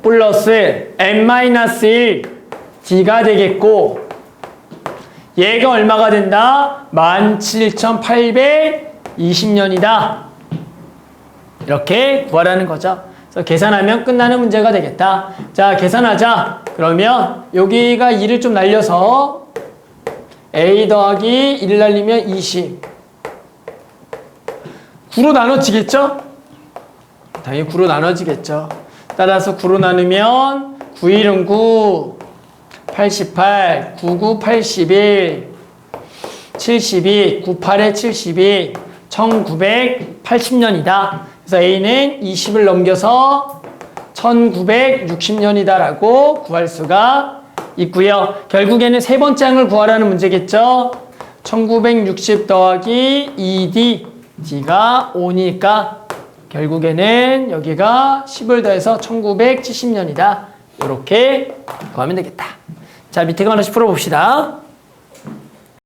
플러스 n-1 d가 되겠고 얘가 얼마가 된다? 17,820년이다. 이렇게 구하라는 거죠. 그래서 계산하면 끝나는 문제가 되겠다. 자, 계산하자. 그러면 여기가 2를 좀 날려서 a 더하기 1 날리면 20. 9로 나눠지겠죠? 당연히 9로 나눠지겠죠. 따라서 9로 나누면 9일은 9, 88, 99, 81, 72, 98에 72, 1980년이다. 그래서 A는 20을 넘겨서 1960년이다라고 구할 수가 있고요. 결국에는 세 번째 항을 구하라는 문제겠죠. 1960 더하기 2D, D가 5니까 결국에는 여기가 10을 더해서 1970년이다. 이렇게 구하면 되겠다. 자, 밑에 거 하나씩 풀어봅시다.